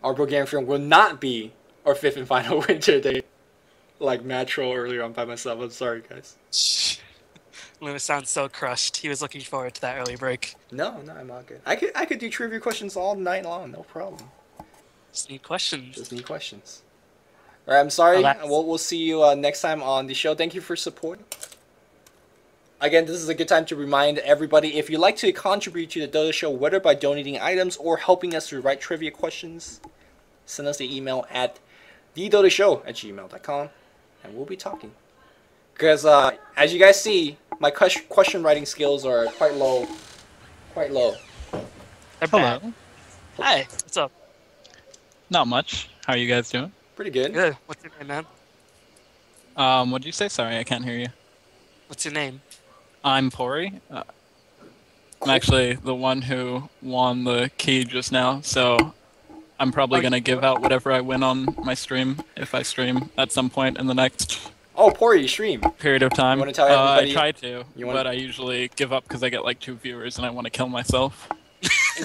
A: our Bulgarian film will not be our 5th and final win today. Like mad troll earlier on by myself. I'm sorry, guys.
B: Lewis sounds so crushed. He was looking forward to that early break.
A: No, I'm all good. I could do trivia questions all night long, no problem.
B: Just need questions.
A: All right, I'm sorry. We'll see you next time on the show. Thank you for support. Again, this is a good time to remind everybody, if you'd like to contribute to the Dota show, whether by donating items or helping us to write trivia questions, send us the email at thedotashow@gmail.com, and we'll be talking. Because as you guys see, my question writing skills are quite low.
J: Hello.
B: Hi. What's up?
J: Not much. How are you guys doing?
A: Pretty good.
B: Good. What's your name, man?
J: What'd you say? Sorry, I can't hear you.
B: What's your name?
J: I'm Pori. I'm actually the one who won the key just now, so I'm probably gonna give out whatever I win on my stream if I stream at some point in the next.
A: Oh, Pori, you stream.
J: Period of time.
A: You want to tell everybody?
J: I try to, but I usually give up because I get like 2 viewers and I want to kill myself.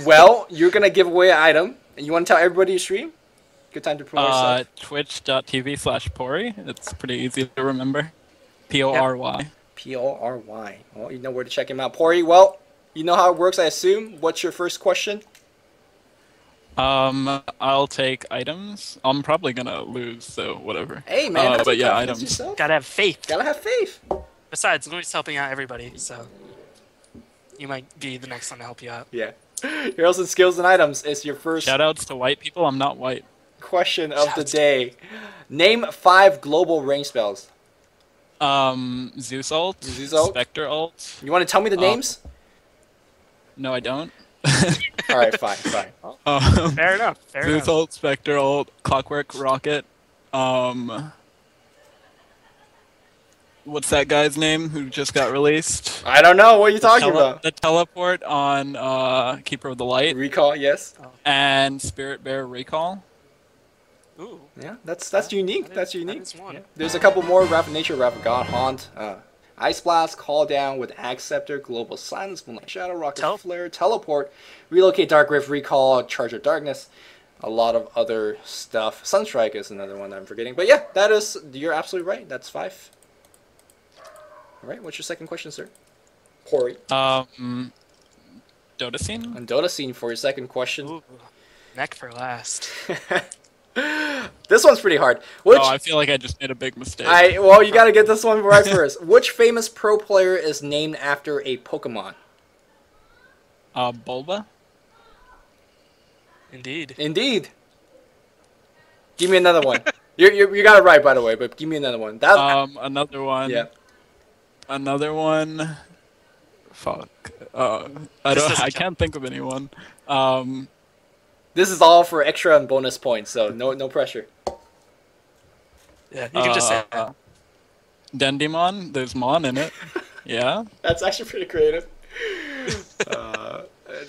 A: Well, you're gonna give away an item, and you want to tell everybody you stream? Good time to promote yourself.
J: Twitch.tv/Pori. It's pretty easy to remember. P-O-R-Y.
A: Yep. P-O-R-Y. Well, you know where to check him out. Pori, well, you know how it works, I assume. What's your first question?
J: I'll take items. I'm probably gonna lose, so whatever.
A: Hey, man,
J: but yeah, items.
B: Gotta have faith.
A: Gotta have faith.
B: Besides, Louis helping out everybody, so you might be the next one to help you out.
A: Yeah. Heroes and skills and items is your first.
J: Shoutouts to white people. I'm not white.
A: Question of the day. Name 5 global range spells.
J: Zeus ult. Spectre ult.
A: You want to tell me the names?
J: No, I don't.
A: All right, fine.
B: Fair enough.
J: Zeus ult, Spectre ult, Clockwork Rocket. What's that guy's name who just got released?
A: I don't know. What are you talking about?
J: The teleport on Keeper of the Light.
A: Recall, yes.
J: And Spirit Bear Recall.
B: Ooh.
A: Yeah, that's unique. That's unique.
B: That is one.
A: Yeah. There's a couple more: Wrath of Nature, Wrath of God, Haunt, Ice Blast, Call Down with Axe Scepter, Global Silence, Moonlight Shadow, Rocket Flare, Teleport, Relocate Dark Rift, Recall, Charge of Darkness, a lot of other stuff. Sunstrike is another one that I'm forgetting. But yeah, you're absolutely right. That's 5. All right, what's your second question, sir? Pori.
J: Dota scene?
A: On Dota scene for your second question.
B: Ooh, neck for last.
A: This one's pretty hard. Which
J: Oh, I feel like I just made a big mistake.
A: well, you gotta get this one right first. Which famous pro player is named after a Pokemon?
J: Bulba?
B: Indeed.
A: Indeed. Give me another one. You got it right, by the way, but give me another one.
J: Another one.
A: Yeah.
J: Another one. Fuck. I can't think of anyone.
A: This is all for extra and bonus points, so no pressure.
B: Yeah, you can just say that.
J: Dendimon. There's Mon in it. Yeah.
A: That's actually pretty creative.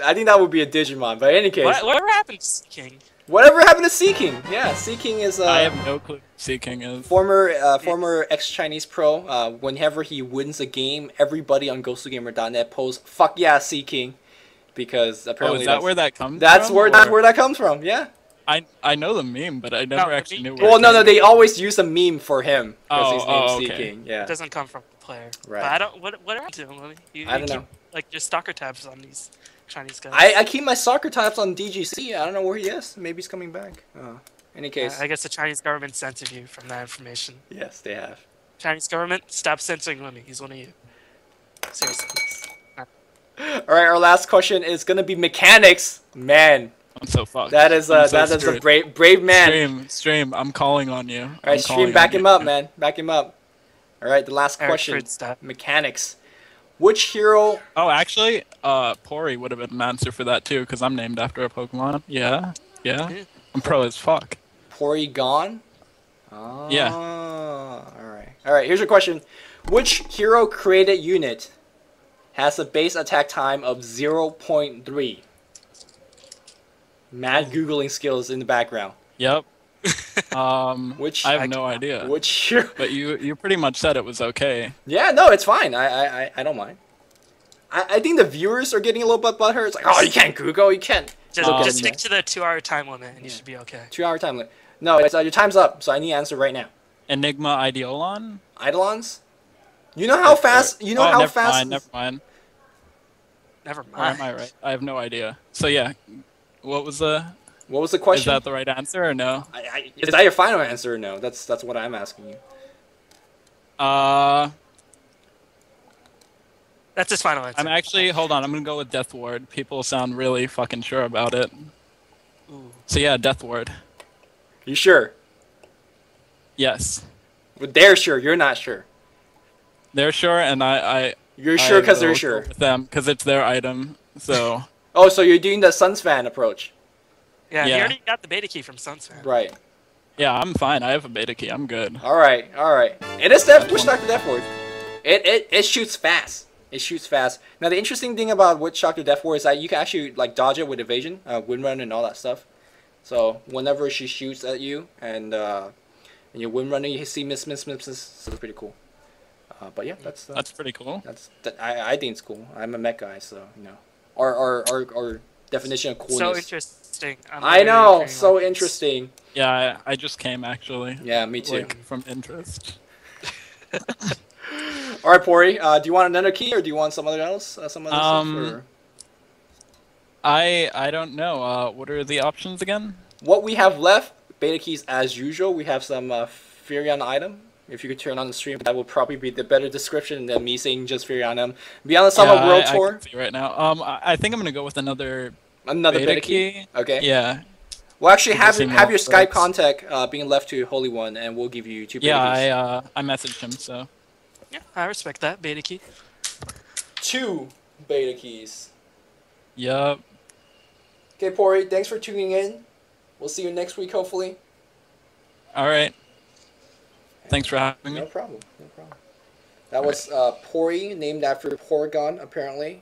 A: I think that would be a Digimon, but in any case.
B: Whatever happened to Seeking?
A: Whatever happened to Seeking? Yeah, Seeking is
J: I have no clue who Seeking is.
A: Former ex-Chinese pro. Whenever he wins a game, everybody on GosuGamer.net posts "Fuck yeah, Seeking," because apparently
J: is that where that comes from?
A: That's where that comes from. Yeah.
J: I know the meme, but I never actually knew where.
A: Well, no, they always use a meme for him because his name's
J: okay.
A: Seeking. Yeah.
B: It doesn't come from the player.
A: Right.
B: But I don't. What happened to him?
A: I don't know.
B: Like your stalker tabs on these Chinese guys.
A: I keep my soccer types on DGC. I don't know where he is. Maybe he's coming back. Any case.
B: I guess the Chinese government censored you from that information.
A: Yes, they have.
B: Chinese government, stop censoring Lemmy. He's one of you. Seriously.
A: All right, our last question is gonna be mechanics. Man,
J: I'm so fucked.
A: That is a brave man.
J: Stream. I'm calling on you.
A: All right, Stream, back him up, man. Back him up. All right, the last question. Mechanics. Which hero?
J: Oh, actually, Pori would have been an answer for that too, because I'm named after a Pokemon. Yeah. I'm pro as fuck.
A: Porygon? Oh,
J: yeah.
A: Alright, here's your question. Which hero created unit has a base attack time of 0.3? Mad Googling skills in the background.
J: Yep. I have no idea.
A: Which hero?
J: But you pretty much said it was okay.
A: Yeah, no, it's fine. I don't mind. I think the viewers are getting a little bit butthurt. It's like, oh, you can't Google, you can't.
B: Just stick to the 2-hour time limit, and you should be okay.
A: 2-hour time limit. No, it's your time's up, so I need an answer right now.
J: Enigma Eidolon?
A: Eidolons? You know how fast? You know how fast?
J: Never mind.
B: Never mind.
J: Or am I right? I have no idea. So yeah, what was the
A: question?
J: Is that the right answer or no?
A: Is that your final answer or no? That's what I'm asking you.
B: That's his final answer.
J: I'm actually, hold on, I'm gonna go with Death Ward. People sound really fucking sure about it.
B: Ooh.
J: So yeah, Death Ward.
A: You sure?
J: Yes.
A: But they're sure, you're not sure.
J: They're sure, and
A: You're sure because they're sure.
J: With them, because it's their item, so...
A: Oh, so you're doing the Suns fan approach.
B: Yeah, you already got the beta key from Suns fan.
A: Right.
J: Yeah, I'm fine. I have a beta key. I'm good.
A: Alright. It is push Dr. Death Ward. It shoots fast. It shoots fast. Now, the interesting thing about Witch Doctor Death Ward is that you can actually like dodge it with evasion, windrun, and all that stuff. So whenever she shoots at you and you're windrunning, you see miss. So it's pretty cool. But yeah, that's
J: pretty cool.
A: I think it's cool. I'm a mech guy, so you know. Our definition of coolness.
B: So interesting.
A: I know, so interesting.
J: Yeah, I just came actually.
A: Yeah, me too.
J: Like, from interest.
A: All right, Pori. Do you want another key, or do you want some other else? Some other stuff? Or?
J: I don't know. What are the options again?
A: What we have left, beta keys as usual. We have some Furion item. If you could turn on the stream, that would probably be the better description than me saying just Furion item. Beyond the Summer World Tour.
J: I can see right now. I think I'm gonna go with another
A: beta key. Okay.
J: Yeah.
A: Well, actually, have your Skype contact being left to Holy One, and we'll give you 2 beta keys.
J: Yeah, I messaged him, so.
B: Yeah, I respect that. Beta key.
A: 2 beta keys.
J: Yup.
A: Okay, Pori, thanks for tuning in. We'll see you next week, hopefully.
J: Alright. Thanks for having me.
A: No problem. That was Pori, named after Porygon, apparently.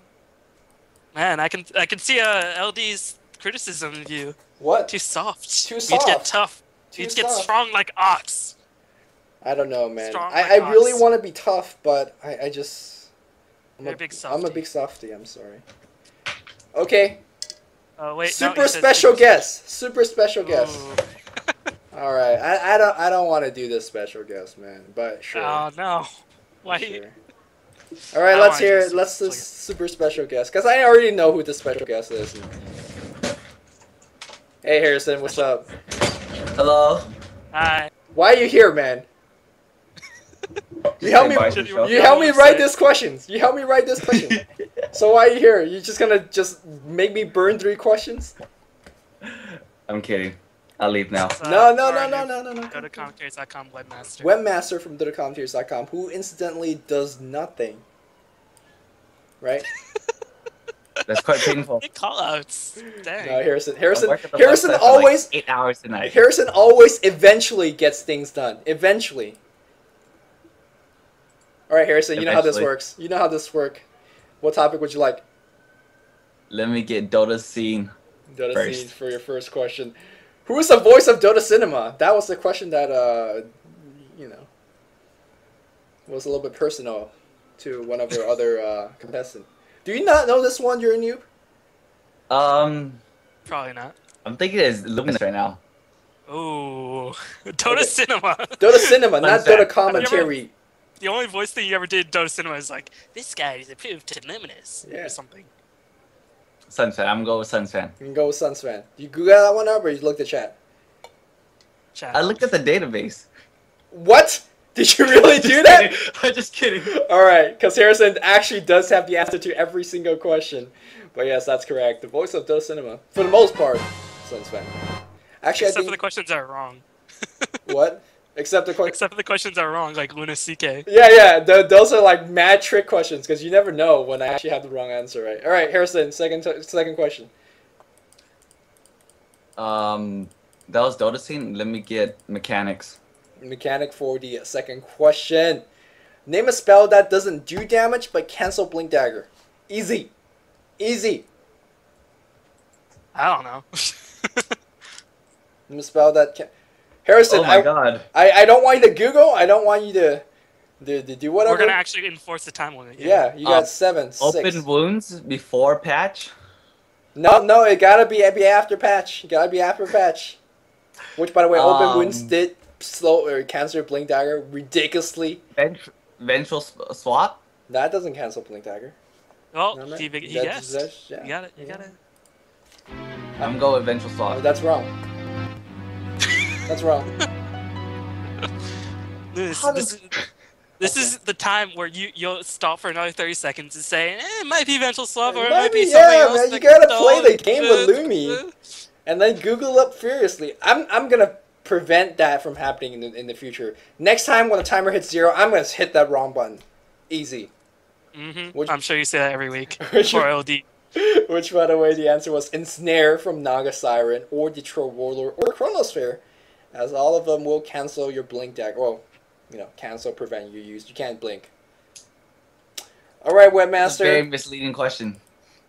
B: Man, I can see LD's criticism of you.
A: What?
B: Too soft.
A: Too soft.
B: You'd get tough. You'd get strong like ox.
A: I don't know, man.
B: Strong
A: I
B: like
A: really
B: ox.
A: want to be tough, but I'm
B: You're a big softy.
A: I'm a big softy. I'm sorry. Okay.
B: Oh wait.
A: Super special guest. Super special guest. All right. I don't want to do this special guest, man. But sure.
B: Oh no. Why?
A: Sure. All right. Let's this super special guest, because I already know who the special guest is. Hey Harrison, what's up?
K: Hello.
B: Hi.
A: Why are you here, man? You help me. You help me write these questions. You help me write this question. So why are you here? You just gonna make me burn 3 questions?
K: I'm kidding. I'll leave now.
A: No.
B: DotaCommentaries.com webmaster.
A: Webmaster from DotaCommentaries.com, who incidentally does nothing. Right?
K: That's quite painful.
B: Call-outs. Dang.
A: No, Harrison always
K: 8 hours a night.
A: Harrison always eventually gets things done. Eventually. All right, Harrison. You know how this works. You know how this works. What topic would you like?
K: Let me get Dota scene.
A: Dota scene for your first question. Who is the voice of Dota Cinema? That was the question that was a little bit personal to one of our other contestants. Do you not know this one? You're a noob?
B: Probably not.
K: I'm thinking it's Luminous right now.
B: Ooh. Dota Cinema.
A: Dota Cinema, not Dota Commentary.
B: The only voice thing you ever did in Dota Cinema is like, this guy is approved to Luminous. Or something.
K: Sunsfan. I'm going to go with Sunsfan.
A: You can go with Sunsfan. You Google that one up or you looked at chat?
B: Chat.
K: I looked at the database.
A: What? Did you really do that?
F: I'm just kidding.
A: Alright, because Harrison actually does have the answer to every single question. But yes, that's correct. The voice of Dota Cinema. For the most part, Sunsfan. Actually,
B: Except for the questions that are wrong.
A: What? Except for
B: the questions that are wrong, like Luna CK.
A: Yeah. Those are like mad trick questions because you never know when I actually have the wrong answer, right? All right, Harrison, second question.
K: That was Dota scene. Let me get mechanics.
A: Mechanic for the second question. Name a spell that doesn't do damage but cancel Blink Dagger. Easy.
B: I don't know.
A: Name a spell that can. Harrison,
K: oh my God.
A: I don't want you to Google. I don't want you to do whatever.
B: We're gonna actually enforce the time limit.
A: Yeah, you got 7, 6.
K: Open wounds before patch.
A: No, it gotta be after patch. Which, by the way, open wounds did slow or cancel Blink Dagger ridiculously.
K: Vengeful swap.
A: That doesn't cancel Blink Dagger.
B: Oh, he guessed.
A: Yeah.
B: You got it.
K: I'm going with Vengeful swap.
A: Oh, that's wrong. That's wrong.
B: This is the time where you'll stop for another 30 seconds and say, it might be Vengeful Swap or it might be something else.
A: Man, you gotta play the game with Lumi. And then Google up furiously. I'm gonna prevent that from happening in the future. Next time when the timer hits 0, I'm gonna hit that wrong button. Easy.
B: I'm sure you say that every week. For LD.
A: Which, by the way, the answer was Ensnare from Naga Siren or Detroit Warlord or Chronosphere, as all of them will cancel your Blink Dagger. Well, cancel, prevent your use. You can't blink. All right, Webmaster.
K: Very misleading question.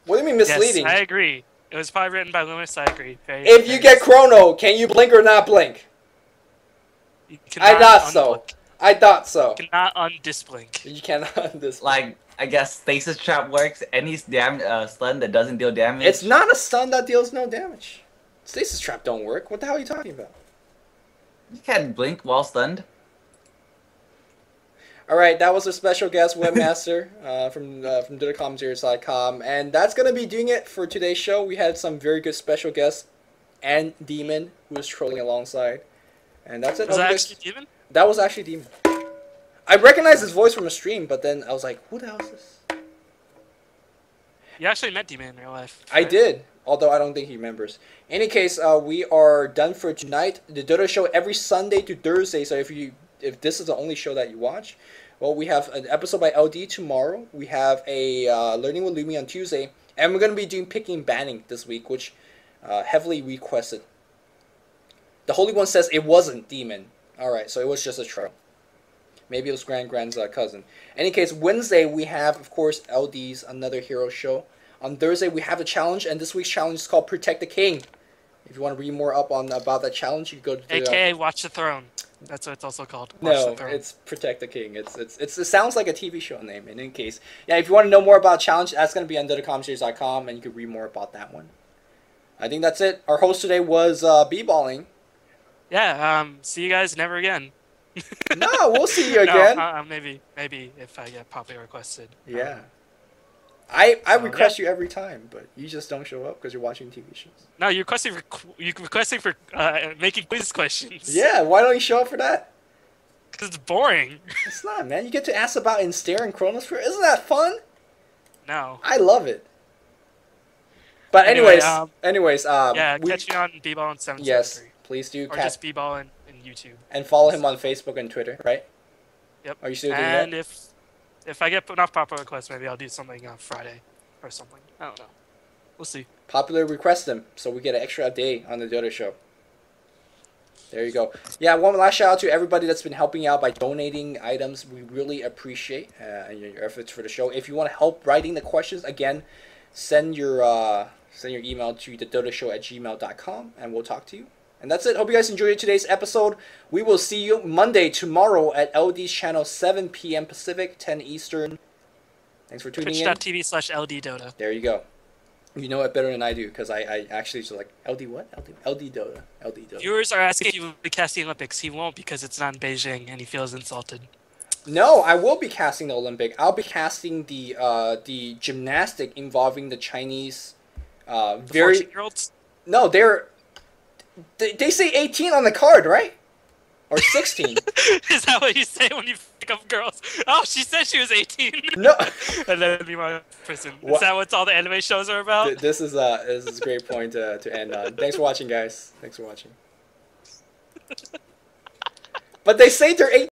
A: What do you mean misleading?
B: Yes, I agree. It was probably written by Luminous. I agree.
A: If you get Chrono, can you blink or not blink? I thought so.
B: You cannot undisblink.
A: You cannot undisblink.
K: Like, I guess Stasis Trap works. Any stun that doesn't deal damage.
A: It's not a stun that deals no damage. Stasis Trap don't work. What the hell are you talking about?
K: You can't blink while stunned.
A: All right, that was our special guest, Webmaster, from DotaCommentaries.com, and that's gonna be doing it for today's show. We had some very good special guests, and Demon, who was trolling alongside, and that's it.
B: Was that actually Demon?
A: That was actually Demon. I recognized his voice from a stream, but then I was like, "Who the hell is this?"
B: You actually met Demon in real life.
A: Right? I did, although I don't think he remembers. In any case, we are done for tonight. The Dota show every Sunday to Thursday. So if this is the only show that you watch, well, we have an episode by LD tomorrow. We have a Learning with Lumi on Tuesday. And we're going to be doing picking banning this week, which heavily requested. The Holy One says it wasn't Demon. Alright, so it was just a troll. Maybe it was Grand's cousin. In any case, Wednesday we have, of course, LD's Another Hero show. On Thursday we have a challenge, and this week's challenge is called Protect the King. If you want to read more up about that challenge, you can go to
B: AKA Watch the Throne. That's what it's also called.
A: No, it's Protect the King. It sounds like a TV show name. In any case, yeah, if you want to know more about challenge, that's going to be on DotaCommentaries.com, and you can read more about that one. I think that's it. Our host today was Bballin.
B: Yeah. See you guys never again.
A: No, we'll see you again.
B: Maybe if I get popularly requested.
A: Yeah. I request you every time, but you just don't show up because you're watching TV shows.
B: No, you're requesting for making quiz questions.
A: Yeah, why don't you show up for that?
B: Because it's boring.
A: It's not, man. You get to ask about Instare and Chronosphere. Isn't that fun?
B: No.
A: I love it. But anyways, yeah,
B: catch me on Bballin 773.
A: Yes, please do.
B: Or just Bballin in YouTube.
A: And follow him on Facebook and Twitter, right?
B: Yep.
A: Are you still doing that?
B: And if I get enough popular requests, maybe I'll do something on Friday or something. I don't know. We'll see.
A: Popular request them, so we get an extra day on the Dota show. There you go. Yeah, one last shout out to everybody that's been helping out by donating items. We really appreciate your efforts for the show. If you want to help writing the questions, again, send your email to thedotashow@gmail.com, and we'll talk to you. And that's it. Hope you guys enjoyed today's episode. We will see you Monday, tomorrow at LD's channel, 7 p.m. Pacific, 10 Eastern. Thanks for tuning in.
B: Twitch.tv/LDDota.
A: There you go. You know it better than I do, because I actually just like, LD what? LD Dota. LD Dota.
B: Viewers are asking if you will be casting Olympics. He won't because it's not in Beijing, and he feels insulted.
A: No, I will be casting the Olympic. I'll be casting the gymnastic involving the Chinese
B: The 14-year-olds?
A: No, they say 18 on the card, right? Or 16.
B: Is that what you say when you pick up girls? Oh, she said she was 18.
A: No.
B: And then be my person.
A: What?
B: Is that what all the anime shows are about?
A: This is a great point to end on. Thanks for watching, guys. Thanks for watching. But they say they're 18.